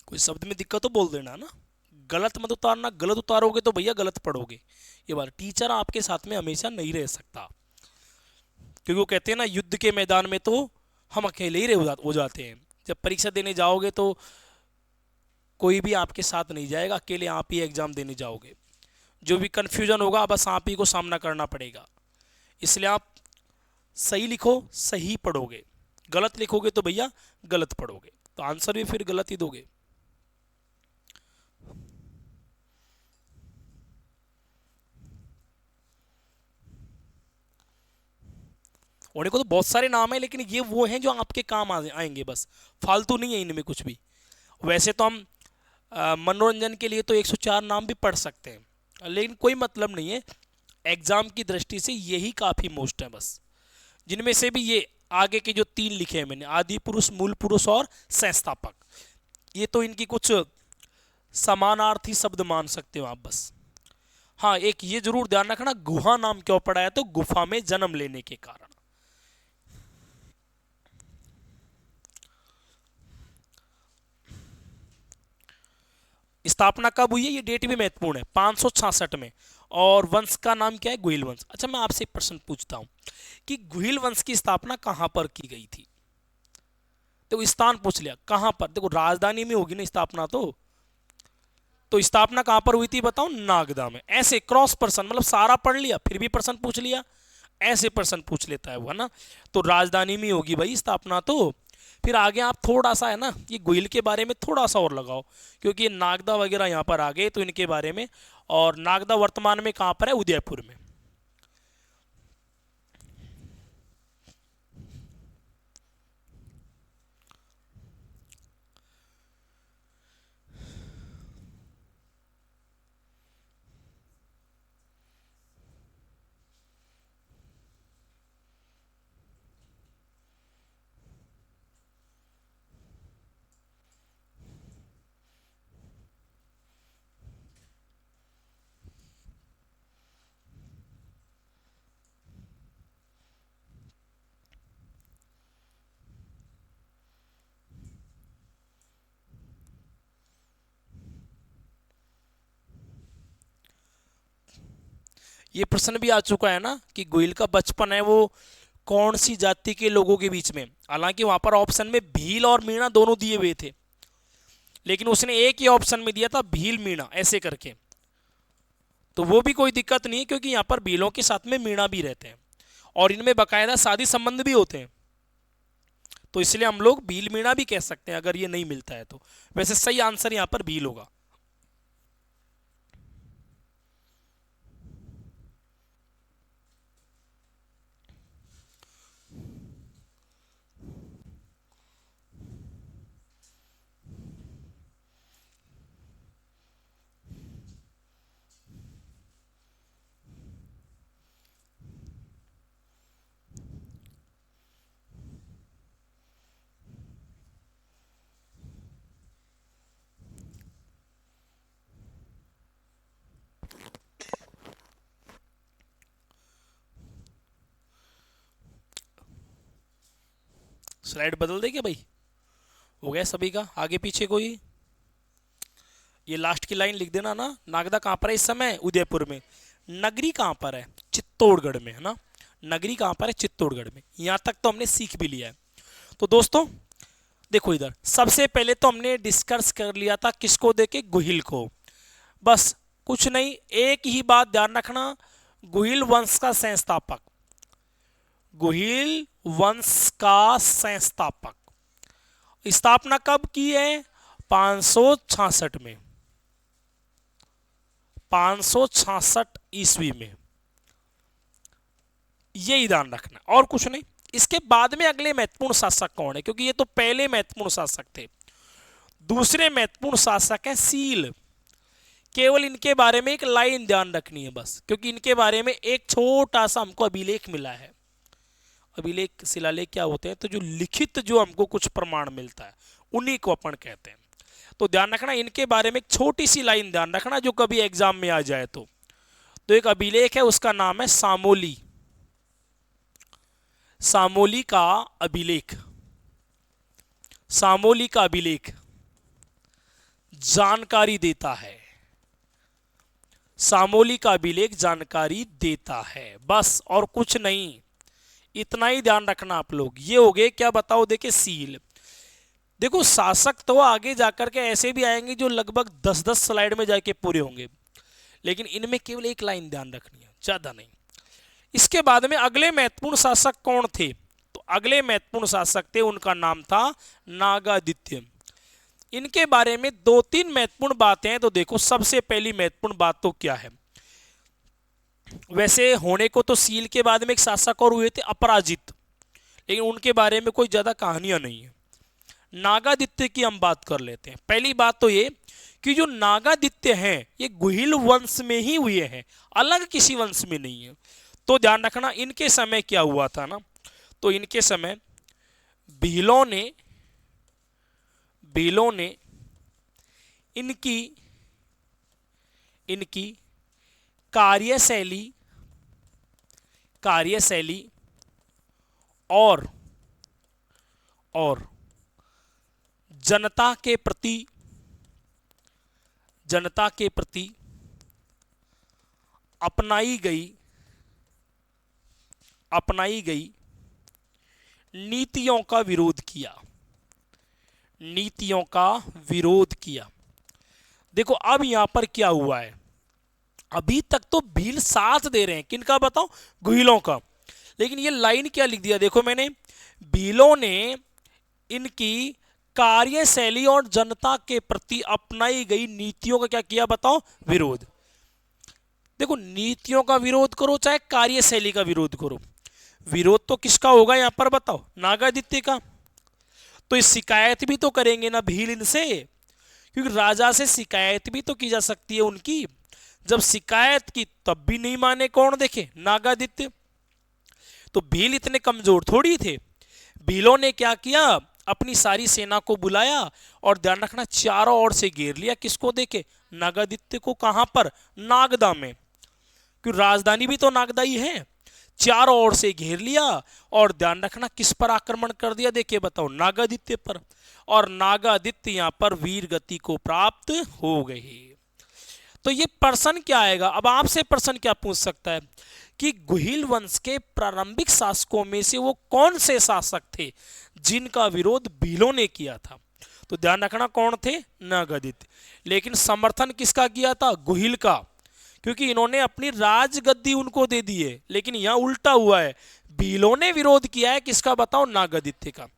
कोई शब्द में दिक्कत तो बोल देना ना, गलत मत उतारना, गलत उतारोगे तो भैया गलत पढ़ोगे। ये बात, टीचर आपके साथ में हमेशा नहीं रह सकता, क्योंकि वो कहते हैं ना, युद्ध के मैदान में तो हम अकेले ही हो जाते हैं। जब परीक्षा देने जाओगे तो कोई भी आपके साथ नहीं जाएगा, अकेले आप ही एग्जाम देने जाओगे। जो भी कन्फ्यूजन होगा बस आप ही को सामना करना पड़ेगा। इसलिए आप सही लिखो, सही पढ़ोगे। गलत लिखोगे तो भैया गलत पढ़ोगे, तो आंसर भी फिर गलत ही दोगे। होने को तो बहुत सारे नाम है, लेकिन ये वो हैं जो आपके काम आएंगे, बस फालतू नहीं है इनमें कुछ भी। वैसे तो हम मनोरंजन के लिए तो 104 नाम भी पढ़ सकते हैं, लेकिन कोई मतलब नहीं है। एग्जाम की दृष्टि से यही काफ़ी मोस्ट है बस। जिनमें से भी ये आगे के जो 3 लिखे हैं मैंने, आदि पुरुष, मूल पुरुष और संस्थापक, ये तो इनकी कुछ समानार्थी शब्द मान सकते हो आप बस। हाँ, एक ये जरूर ध्यान रखना, गुहा नाम क्यों पड़ा है, तो गुफा में जन्म लेने के कारण। स्थापना कब हुई है, ये डेट भी महत्वपूर्ण है, 566 में। और वंश का नाम क्या है, गुहिल वंश। अच्छा, मैं आपसे एक प्रश्न पूछता हूं कि गुहिल वंश की स्थापना कहां पर की गई थी। तो स्थान पूछ लिया, कहां पर, देखो राजधानी में होगी ना स्थापना तो स्थापना कहां पर हुई थी बताओ, नागदा में। ऐसे क्रॉस पर्सन, मतलब सारा पढ़ लिया फिर भी प्रश्न पूछ लिया, ऐसे प्रश्न पूछ लेता है वो, है ना। तो राजधानी में होगी भाई स्थापना तो। फिर आगे आप थोड़ा सा है ना, ये गुहिल के बारे में थोड़ा सा और लगाओ, क्योंकि ये नागदा वगैरह यहाँ पर आ गए तो इनके बारे में। और नागदा वर्तमान में कहाँ पर है, उदयपुर में। ये प्रश्न भी आ चुका है ना कि गुहिल का बचपन है वो कौन सी जाति के लोगों के बीच में। हालांकि वहां पर ऑप्शन में भील और मीणा दोनों दिए हुए थे, लेकिन उसने एक ही ऑप्शन में दिया था भील मीणा ऐसे करके। तो वो भी कोई दिक्कत नहीं है, क्योंकि यहाँ पर भीलों के साथ में मीणा भी रहते हैं और इनमें बकायदा शादी संबंध भी होते हैं। तो इसलिए हम लोग भील मीणा भी कह सकते हैं अगर ये नहीं मिलता है तो। वैसे सही आंसर यहाँ पर भील होगा। स्लाइड बदल दे क्या भाई? हो गया सभी का? आगे पीछे कोई? ये लास्ट की लाइन लिख देना ना। नागदा कहाँ पर है इस समय? उदयपुर में। नगरी कहाँ पर है? चित्तौड़गढ़ में, है ना। नगरी कहाँ पर है? चित्तौड़गढ़ में। यहाँ तक तो हमने सीख भी लिया है। तो दोस्तों देखो इधर, सबसे पहले तो हमने डिस्कस कर लिया था किसको देके? गुहिल को। बस कुछ नहीं, एक ही बात ध्यान रखना, गुहिल वंश का संस्थापक, गुहिल वंश का संस्थापक। स्थापना कब की है? 566 में, 566 ईस्वी में। यही ध्यान रखना और कुछ नहीं। इसके बाद में अगले महत्वपूर्ण शासक कौन है? क्योंकि ये तो पहले महत्वपूर्ण शासक थे। दूसरे महत्वपूर्ण शासक है सील। केवल इनके बारे में एक लाइन ध्यान रखनी है बस, क्योंकि इनके बारे में एक छोटा सा हमको अभिलेख मिला है। अभिलेख शिलालेख क्या होते हैं? तो जो लिखित जो हमको कुछ प्रमाण मिलता है उन्हीं को अपन कहते हैं। तो ध्यान रखना इनके बारे में एक छोटी सी लाइन ध्यान रखना जो कभी एग्जाम में आ जाए तो एक अभिलेख है, उसका नाम है सामोली। सामोली का अभिलेख, सामोली का अभिलेख जानकारी देता है, सामोली का अभिलेख जानकारी देता है, बस और कुछ नहीं। इतना ही ध्यान रखना आप लोग। ये हो गए क्या बताओ? देखिए सील। देखो शासक तो आगे जाकर के ऐसे भी आएंगे जो लगभग 10-10 स्लाइड में जाके पूरे होंगे, लेकिन इनमें केवल एक लाइन ध्यान रखनी है, ज्यादा नहीं। इसके बाद में अगले महत्वपूर्ण शासक कौन थे? तो अगले महत्वपूर्ण शासक थे, उनका नाम था नागादित्य। इनके बारे में 2-3 महत्वपूर्ण बातें हैं। तो देखो सबसे पहली महत्वपूर्ण बात तो क्या है? वैसे होने को तो सील के बाद में एक शासक और हुए थे अपराजित, लेकिन उनके बारे में कोई ज्यादा कहानियां नहीं है। नागादित्य की हम बात कर लेते हैं। पहली बात तो ये कि जो नागादित्य हैं ये गुहिल वंश में ही हुए हैं, अलग किसी वंश में नहीं है। तो ध्यान रखना इनके समय क्या हुआ था ना, तो इनके समय भीलों ने इनकी कार्यशैली और जनता के प्रति अपनाई गई नीतियों का विरोध किया। देखो अब यहां पर क्या हुआ है, अभी तक तो भील साथ दे रहे हैं, किनका बताओ? गुहिलों का। लेकिन ये लाइन क्या लिख दिया देखो मैंने, भीलों ने इनकी कार्यशैली और जनता के प्रति अपनाई गई नीतियों का क्या किया बताओ? विरोध। देखो नीतियों का विरोध करो चाहे कार्यशैली का विरोध करो, विरोध तो किसका होगा यहां पर बताओ? नागादित्य का। तो इस शिकायत भी तो करेंगे ना भील इनसे, क्योंकि राजा से शिकायत भी तो की जा सकती है उनकी। जब शिकायत की तब भी नहीं माने, कौन देखे? नागादित्य। तो भील इतने कमजोर थोड़ी थे। भीलों ने क्या किया? अपनी सारी सेना को बुलाया और ध्यान रखना चारों ओर से घेर लिया। किसको देखे? नागादित्य को। कहां पर? नागदा में, क्योंकि राजधानी भी तो नागदा ही है। चारों ओर से घेर लिया और ध्यान रखना किस पर आक्रमण कर दिया? देखिए बताओ, नागादित्य पर। और नागादित्य यहां पर वीर गति को प्राप्त हो गए। तो ये प्रश्न क्या आएगा अब आपसे? प्रश्न क्या पूछ सकता है कि गुहिल वंश के प्रारंभिक शासकों में से वो कौन से शासक थे जिनका विरोध भीलों ने किया था? तो ध्यान रखना कौन थे? नागादित्य। लेकिन समर्थन किसका किया था? गुहिल का, क्योंकि इन्होंने अपनी राजगद्दी उनको दे दी है। लेकिन यहां उल्टा हुआ है, भीलों ने विरोध किया है किसका बताओ? नागादित्य का।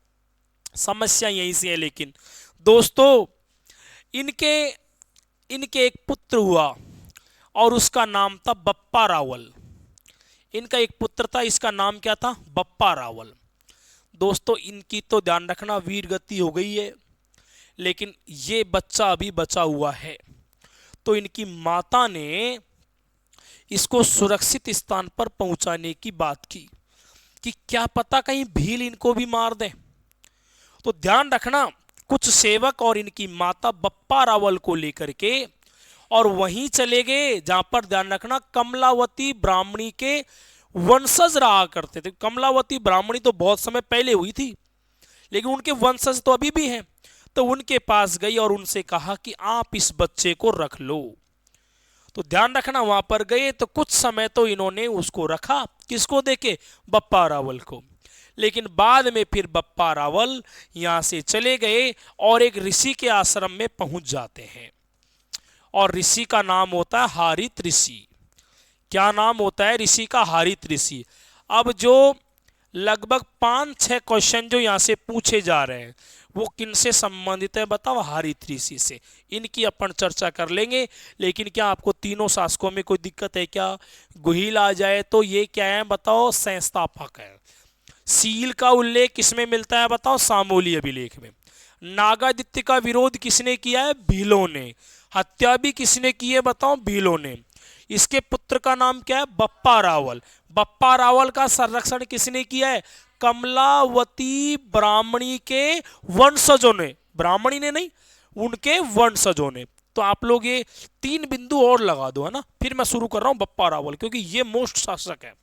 समस्या यहीं से है। लेकिन दोस्तों इनके एक पुत्र हुआ और उसका नाम था बप्पा रावल। इनका एक पुत्र था, इसका नाम क्या था? बप्पा रावल। दोस्तों इनकी तो ध्यान रखना वीर गति हो गई है, लेकिन ये बच्चा अभी बचा हुआ है। तो इनकी माता ने इसको सुरक्षित स्थान पर पहुंचाने की बात की कि क्या पता कहीं भील इनको भी मार दे। तो ध्यान रखना कुछ सेवक और इनकी माता बप्पा रावल को लेकर के और वहीं चले गए जहां पर ध्यान रखना कमलावती ब्राह्मणी के वंशज रहा करते थे। कमलावती ब्राह्मणी तो बहुत समय पहले हुई थी, लेकिन उनके वंशज तो अभी भी हैं। तो उनके पास गई और उनसे कहा कि आप इस बच्चे को रख लो। तो ध्यान रखना, वहां पर गए तो कुछ समय तो इन्होंने उसको रखा, किसको देके, बप्पा रावल को। लेकिन बाद में फिर बप्पा रावल यहां से चले गए और एक ऋषि के आश्रम में पहुंच जाते हैं, और ऋषि का नाम होता है हारित ऋषि। क्या नाम होता है ऋषि का? हारित ऋषि। अब जो लगभग 5-6 क्वेश्चन जो यहां से पूछे जा रहे हैं वो किनसे संबंधित है बताओ? हारित ऋषि से। इनकी अपन चर्चा कर लेंगे। लेकिन क्या आपको तीनों शासकों में कोई दिक्कत है क्या? गुहिल आ जाए तो ये क्या है बताओ? संस्थापक है। सील का उल्लेख किसमें मिलता है बताओ? सामूली अभिलेख में। नागादित्य का विरोध किसने किया है? भीलों ने। हत्या भी किसने की है बताओ? भीलों ने। इसके पुत्र का नाम क्या है? बप्पा रावल। बप्पा रावल का संरक्षण किसने किया है? कमलावती ब्राह्मणी के वंशजों ने। ब्राह्मणी ने नहीं, उनके वंशजों ने। तो आप लोग ये 3 बिंदु और लगा दो, है ना। फिर मैं शुरू कर रहा हूं बप्पा रावल, क्योंकि ये मोस्ट शासक है।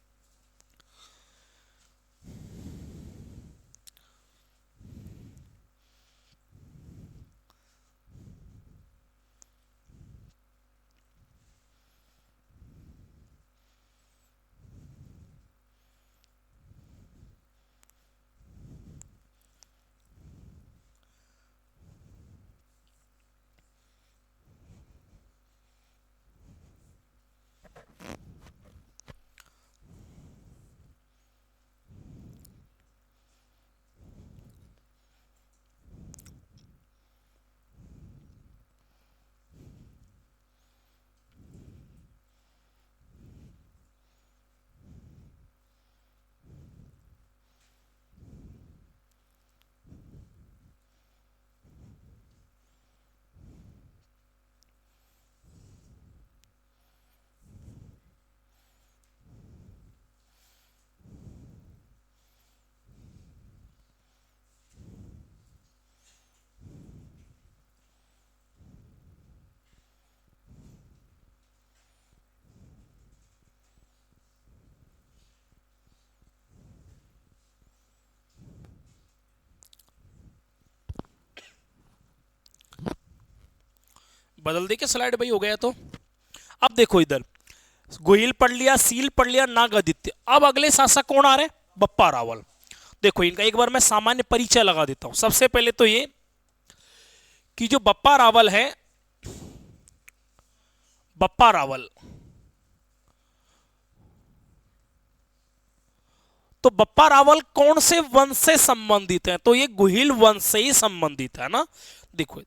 बदल दे के स्लाइड भाई? हो गया तो अब देखो इधर, गोहिल पढ़ लिया, सील पढ़ लिया, नागादित्य। अब अगले शासक कौन आ रहे हैं? बप्पा रावल। देखो इनका एक बार मैं सामान्य परिचय लगा देता हूं। सबसे पहले तो ये कि जो बप्पा रावल है, बप्पा रावल, तो बप्पा रावल कौन से वंश से संबंधित है? तो ये गुहिल वंश से ही संबंधित है ना। देखो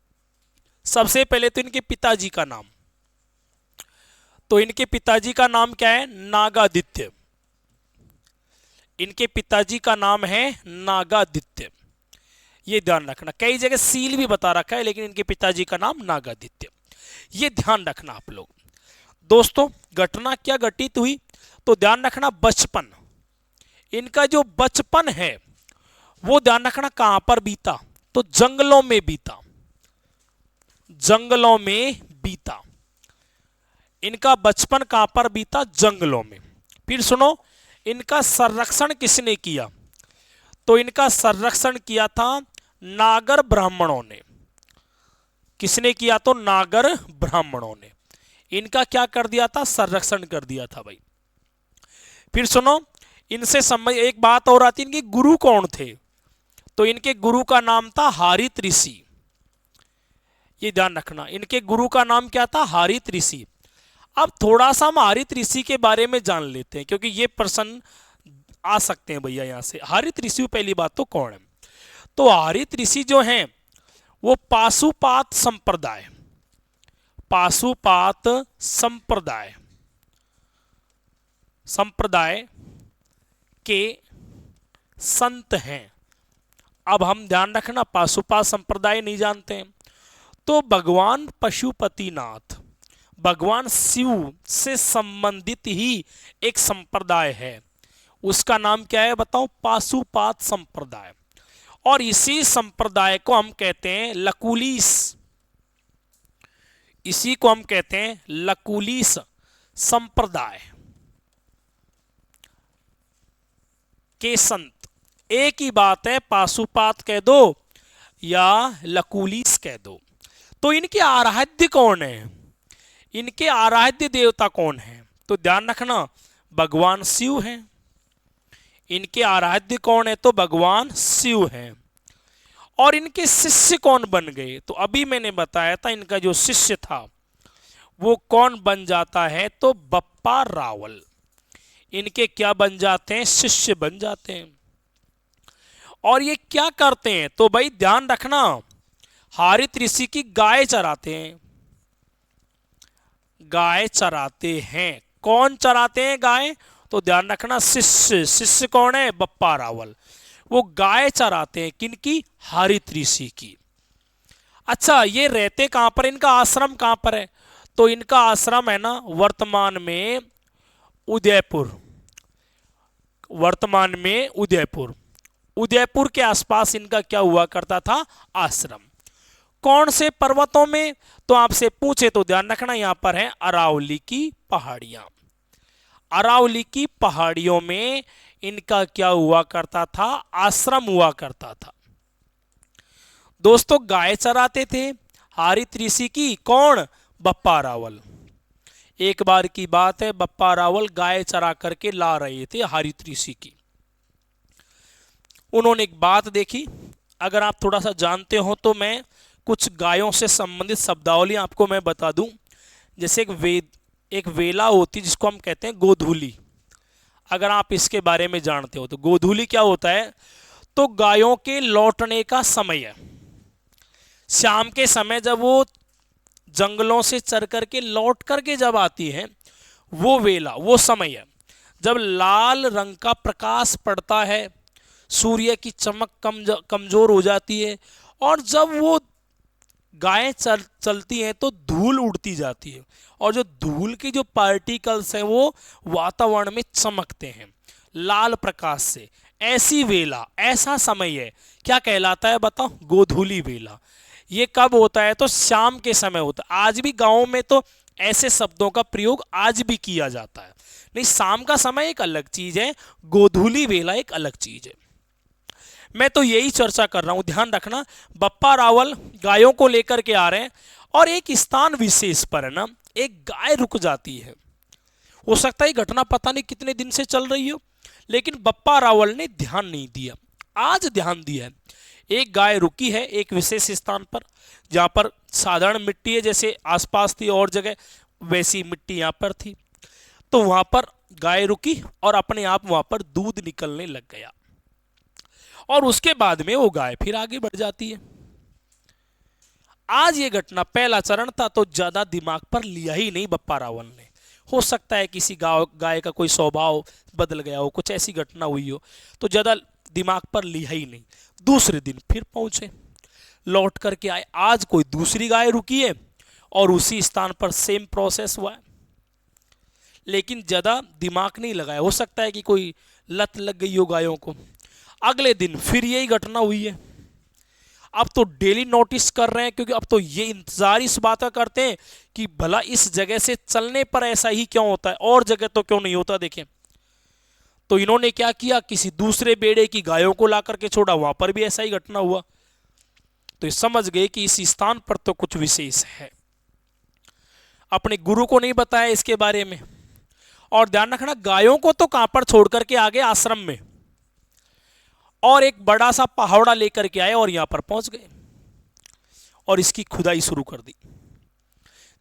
सबसे पहले तो इनके पिताजी का नाम, तो इनके पिताजी का नाम क्या है? नागादित्य। इनके पिताजी का नाम है नागादित्य। ये ध्यान रखना, कई जगह सील भी बता रखा है, लेकिन इनके पिताजी का नाम नागादित्य। ये ध्यान रखना आप लोग। दोस्तों घटना क्या घटित हुई? तो ध्यान रखना, बचपन, इनका जो बचपन है वो ध्यान रखना कहां पर बीता? तो जंगलों में बीता। जंगलों में बीता। इनका बचपन कहां पर बीता? जंगलों में। फिर सुनो, इनका संरक्षण किसने किया? तो इनका संरक्षण किया था नागर ब्राह्मणों ने। किसने किया? तो नागर ब्राह्मणों ने। इनका क्या कर दिया था? संरक्षण कर दिया था भाई। फिर सुनो, इनसे संबंध एक बात और आती है, इनके गुरु कौन थे? तो इनके गुरु का नाम था हारित ऋषि। ये ध्यान रखना, इनके गुरु का नाम क्या था? हारित ऋषि। अब थोड़ा सा हम हारित ऋषि के बारे में जान लेते हैं, क्योंकि ये प्रश्न आ सकते हैं भैया यहां से। हारित ऋषि पहली बात तो कौन है? तो हारित ऋषि जो हैं वो पाशुपात संप्रदाय, पाशुपात संप्रदाय, संप्रदाय के संत हैं। अब हम ध्यान रखना, पाशुपात संप्रदाय नहीं जानते हैं तो भगवान पशुपतिनाथ, भगवान शिव से संबंधित ही एक संप्रदाय है। उसका नाम क्या है बताओ? पाशुपात संप्रदाय। और इसी संप्रदाय को हम कहते हैं लकुलिस। इसी को हम कहते हैं लकुलिस संप्रदाय के संत। एक ही बात है, पाशुपात कह दो या लकुलिस कह दो। तो इनके आराध्य कौन है, इनके आराध्य देवता कौन है? तो ध्यान रखना, भगवान शिव हैं। इनके आराध्य कौन है? तो भगवान शिव हैं। और इनके शिष्य कौन बन गए? तो अभी मैंने बताया था इनका जो शिष्य था वो कौन बन जाता है? तो बप्पा रावल। इनके क्या बन जाते हैं? शिष्य बन जाते हैं। और ये क्या करते हैं? तो भाई ध्यान रखना, हारित ऋषि की गाय चराते हैं। गाय चराते हैं। कौन चराते हैं गाय? तो ध्यान रखना, शिष्य। शिष्य कौन है? बप्पा रावल। वो गाय चराते हैं किनकी? हारित ऋषि की। अच्छा, ये रहते कहां पर? इनका आश्रम कहां पर है? तो इनका आश्रम है ना वर्तमान में उदयपुर। वर्तमान में उदयपुर। उदयपुर के आसपास इनका क्या हुआ करता था? आश्रम। कौन से पर्वतों में? तो आपसे पूछे तो ध्यान रखना, यहां पर है अरावली की पहाड़ियां। अरावली की पहाड़ियों में इनका क्या हुआ करता था? आश्रम हुआ करता था। दोस्तों, गाय चराते थे हारित ऋषि की। कौन? बप्पा रावल। एक बार की बात है, बप्पा रावल गाय चरा करके ला रहे थे हारित ऋषि की। उन्होंने एक बात देखी, अगर आप थोड़ा सा जानते हो तो मैं कुछ गायों से संबंधित शब्दावली आपको मैं बता दूं। जैसे एक वेला होती जिसको हम कहते हैं गोधूली। अगर आप इसके बारे में जानते हो तो गोधूली क्या होता है? तो गायों के लौटने का समय है। शाम के समय जब वो जंगलों से चर करके लौट करके जब आती है, वो वेला, वो समय है जब लाल रंग का प्रकाश पड़ता है, सूर्य की चमक कमजोर हो जाती है, और जब वो गायें चलती हैं तो धूल उड़ती जाती है, और जो धूल की जो पार्टिकल्स हैं वो वातावरण में चमकते हैं लाल प्रकाश से। ऐसी वेला, ऐसा समय है, क्या कहलाता है बताओ? गोधूली वेला। ये कब होता है? तो शाम के समय होता है। आज भी गांवों में तो ऐसे शब्दों का प्रयोग आज भी किया जाता है। नहीं, शाम का समय एक अलग चीज है, गोधूली वेला एक अलग चीज है। मैं तो यही चर्चा कर रहा हूं, ध्यान रखना। बप्पा रावल गायों को लेकर के आ रहे हैं, और एक स्थान विशेष पर है ना एक गाय रुक जाती है। हो सकता है घटना पता नहीं कितने दिन से चल रही हो, लेकिन बप्पा रावल ने ध्यान नहीं दिया। आज ध्यान दिया है। एक गाय रुकी है एक विशेष स्थान पर, जहां पर साधारण मिट्टी है, जैसे आसपास थी और जगह वैसी मिट्टी यहां पर थी। तो वहां पर गाय रुकी और अपने आप वहां पर दूध निकलने लग गया, और उसके बाद में वो गाय फिर आगे बढ़ जाती है। आज ये घटना पहला चरण था तो ज्यादा दिमाग पर लिया ही नहीं बप्पा रावल ने। हो सकता है किसी गाय का कोई स्वभाव बदल गया हो, कुछ ऐसी घटना हुई हो, तो ज्यादा दिमाग पर लिया ही नहीं। दूसरे दिन फिर पहुंचे, लौट करके आए। आज कोई दूसरी गाय रुकी है और उसी स्थान पर सेम प्रोसेस हुआ है, लेकिन ज्यादा दिमाग नहीं लगाया। हो सकता है कि कोई लत लग गई हो गायों को। अगले दिन फिर यही घटना हुई है। अब तो डेली नोटिस कर रहे हैं, क्योंकि अब तो ये इंतजार इस बात का करते हैं कि भला इस जगह से चलने पर ऐसा ही क्यों होता है, और जगह तो क्यों नहीं होता। देखें, तो इन्होंने क्या किया, किसी दूसरे बेड़े की गायों को ला करके छोड़ा, वहां पर भी ऐसा ही घटना हुआ। तो ये समझ गए कि इस स्थान पर तो कुछ विशेष है। अपने गुरु को नहीं बताया इसके बारे में। और ध्यान रखना, गायों को तो कहां पर छोड़ करके आ गए? आश्रम में। और एक बड़ा सा पहाड़ा लेकर के आए और यहां पर पहुंच गए, और इसकी खुदाई शुरू कर दी।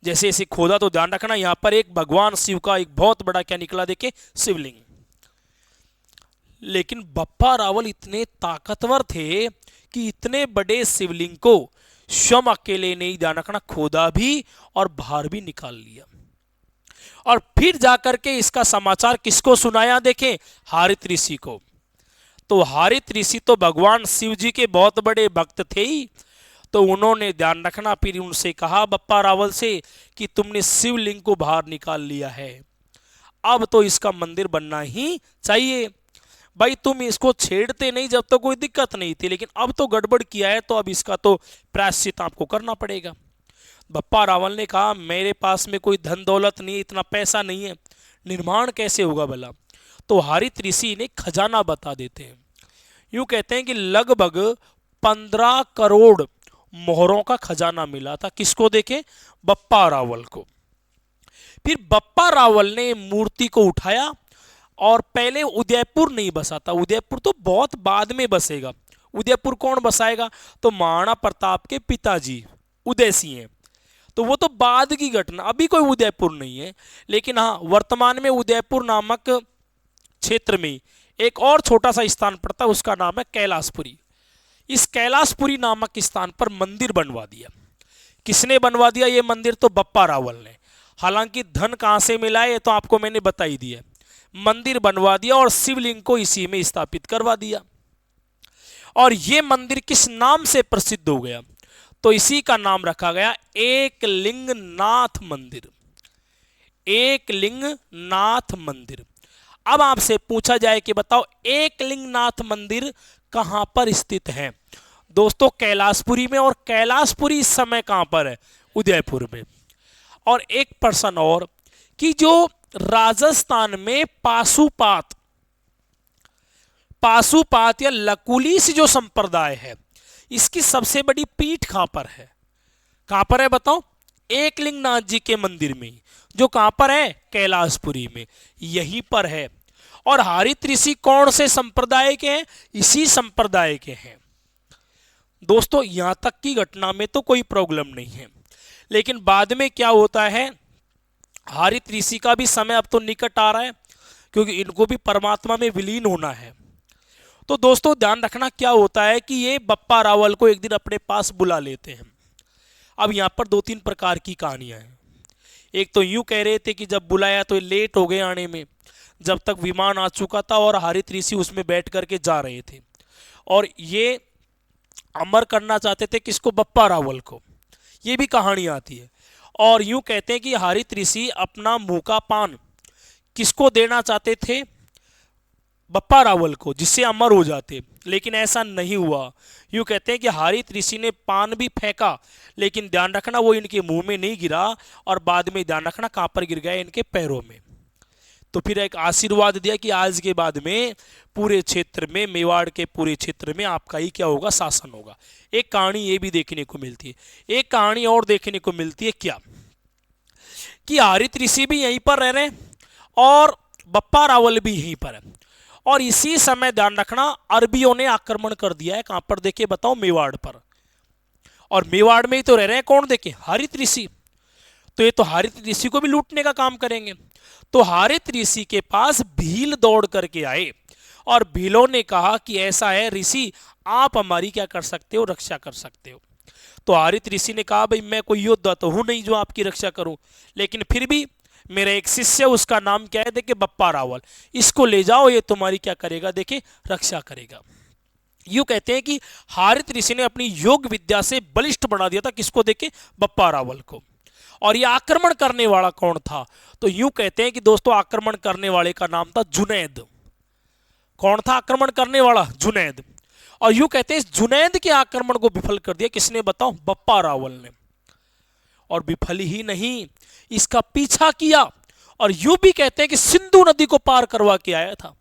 जैसे इसे खोदा तो ध्यान रखना, यहां पर एक भगवान शिव का एक बहुत बड़ा क्या निकला, देखे, शिवलिंग। लेकिन बप्पा रावल इतने ताकतवर थे कि इतने बड़े शिवलिंग को स्वयं अकेले नहीं, ध्यान रखना, खोदा भी और बाहर भी निकाल लिया। और फिर जाकर के इसका समाचार किसको सुनाया? देखें, हारित ऋषि को। तो हारित ऋषि तो भगवान शिव जी के बहुत बड़े भक्त थे ही। तो उन्होंने, ध्यान रखना, फिर उनसे कहा बप्पा रावल से कि तुमने शिवलिंग को बाहर निकाल लिया है, अब तो इसका मंदिर बनना ही चाहिए। भाई तुम इसको छेड़ते नहीं जब तो कोई दिक्कत नहीं थी, लेकिन अब तो गड़बड़ किया है तो अब इसका तो प्रायश्चित आपको करना पड़ेगा। बप्पा रावल ने कहा मेरे पास में कोई धन दौलत नहीं है, इतना पैसा नहीं है, निर्माण कैसे होगा भला? तो हारित ऋषि ने खजाना बता देते हैं। यूं कहते हैं कि लगभग 15 करोड़ मोहरों का खजाना मिला था। किसको देखें? बप्पा रावल को। फिर बप्पा रावल ने मूर्ति को उठाया और पहले उदयपुर नहीं बसा था, उदयपुर तो बहुत बाद में बसेगा। उदयपुर कौन बसाएगा? तो महाराणा प्रताप के पिताजी उदय सिंह हैं, तो वो तो बाद की घटना, अभी कोई उदयपुर नहीं है। लेकिन हाँ, वर्तमान में उदयपुर नामक क्षेत्र में एक और छोटा सा स्थान पड़ता है, उसका नाम है कैलाशपुरी। इस कैलाशपुरी नामक स्थान पर मंदिर बनवा दिया। किसने बनवा दिया ये मंदिर? तो बप्पा रावल ने। हालांकि धन कहां से मिला है ये तो आपको मैंने बता ही दिया। मंदिर बनवा दिया और शिवलिंग को इसी में स्थापित करवा दिया। और ये मंदिर किस नाम से प्रसिद्ध हो गया? तो इसी का नाम रखा गया एकलिंगनाथ मंदिर। एकलिंगनाथ मंदिर। अब आपसे पूछा जाए कि बताओ एकलिंगनाथ मंदिर कहां पर स्थित है? दोस्तों कैलाशपुरी में, और कैलाशपुरी इस समय कहां पर है? उदयपुर में। और एक प्रश्न और कि जो राजस्थान में पाशुपात या लकुलिश जो संप्रदाय है, इसकी सबसे बड़ी पीठ कहां पर है? कहां पर है बताओ? एकलिंगनाथ जी के मंदिर में, जो कहां पर है? कैलाशपुरी में, यहीं पर है। और हरित ऋषि कौन से संप्रदाय के हैं? इसी संप्रदाय के हैं। दोस्तों यहां तक की घटना में तो कोई प्रॉब्लम नहीं है, लेकिन बाद में क्या होता है, हरित ऋषि का भी समय अब तो निकट आ रहा है, क्योंकि इनको भी परमात्मा में विलीन होना है। तो दोस्तों ध्यान रखना क्या होता है कि ये बप्पा रावल को एक दिन अपने पास बुला लेते हैं। अब यहां पर 2-3 प्रकार की कहानियां हैं। एक तो यूं कह रहे थे कि जब बुलाया तो लेट हो गए आने में, जब तक विमान आ चुका था और हरित ऋषि उसमें बैठ करके जा रहे थे, और ये अमर करना चाहते थे किसको? बप्पा रावल को। ये भी कहानी आती है। और यूं कहते हैं कि हरित ऋषि अपना मुंह का पान किसको देना चाहते थे? बप्पा रावल को, जिससे अमर हो जाते, लेकिन ऐसा नहीं हुआ। यूं कहते हैं कि हरित ऋषि ने पान भी फेंका, लेकिन ध्यान रखना वो इनके मुंह में नहीं गिरा, और बाद में ध्यान रखना कहां पर गिर गया? इनके पैरों में। तो फिर एक आशीर्वाद दिया कि आज के बाद में पूरे क्षेत्र में, मेवाड़ के पूरे क्षेत्र में आपका ही क्या होगा? शासन होगा। एक कहानी ये भी देखने को मिलती है। एक कहानी और देखने को मिलती है क्या, कि हरित ऋषि भी यहीं पर रह रहे हैं और बप्पा रावल भी यहीं पर है, और इसी समय ध्यान रखना अरबियों ने आक्रमण कर दिया है। कहां पर? देखिए बताओ, मेवाड़ पर। और मेवाड़ में ही तो रह रहे हैं कौन? देखिए हरित ऋषि। तो ये तो हरित ऋषि को भी लूटने का काम करेंगे। तो हरित ऋषि के पास भील दौड़ करके आए, और भीलों ने कहा कि ऐसा है ऋषि, आप हमारी क्या कर सकते हो? रक्षा कर सकते हो। तो हरित ऋषि ने कहा भाई मैं कोई योद्धा तो हूं नहीं जो आपकी रक्षा करूं, लेकिन फिर भी मेरा एक शिष्य, उसका नाम क्या है? देखिए बप्पा रावल, इसको ले जाओ, ये तुम्हारी क्या करेगा? देखिए रक्षा करेगा। यूं कहते हैं कि हरित ऋषि ने अपनी योग विद्या से बलिष्ठ बना दिया था किसको? देखिए बप्पा रावल को। और ये आक्रमण करने वाला कौन था? तो यूं कहते हैं कि दोस्तों आक्रमण करने वाले का नाम था जुनैद। कौन था आक्रमण करने वाला? जुनैद। और यूं कहते हैं इस जुनैद के आक्रमण को विफल कर दिया किसने? बताओ, बप्पा रावल ने। और विफल ही नहीं, इसका पीछा किया, और यूं भी कहते हैं कि सिंधु नदी को पार करवा के आया था।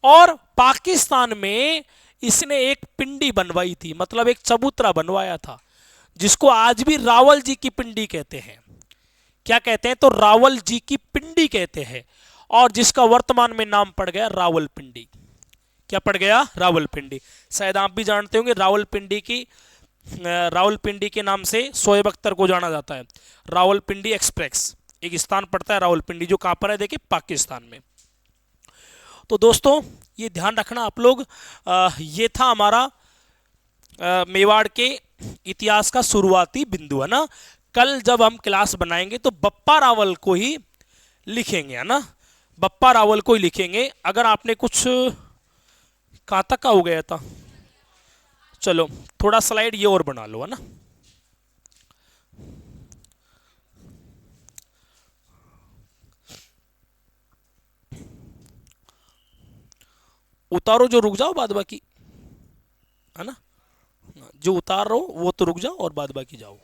और पाकिस्तान में इसने एक पिंडी बनवाई थी, मतलब एक चबूतरा बनवाया था, जिसको आज भी रावल जी की पिंडी कहते हैं। क्या कहते हैं? तो रावल जी की पिंडी कहते हैं, और जिसका वर्तमान में नाम पड़ गया रावलपिंडी। क्या पड़ गया? रावलपिंडी। शायद आप भी जानते होंगे रावलपिंडी के नाम से शोएब अख्तर को जाना जाता है। रावलपिंडी एक्सप्रेस एक स्थान पड़ता है रावलपिंडी, जो कहां पर है? देखिए पाकिस्तान में। तो दोस्तों ये ध्यान रखना आप लोग, ये था हमारा मेवाड़ के इतिहास का शुरुआती बिंदु, है ना। कल जब हम क्लास बनाएंगे तो बप्पा रावल को ही लिखेंगे, है ना, बप्पा रावल को ही लिखेंगे। अगर आपने कुछ, कहां तक का हो गया था? चलो थोड़ा स्लाइड ये और बना लो, है ना। उतारो जो, रुक जाओ बाद बाकी, है ना। जो उतार रहो वो तो रुक जाओ और बाद बाकी जाओ।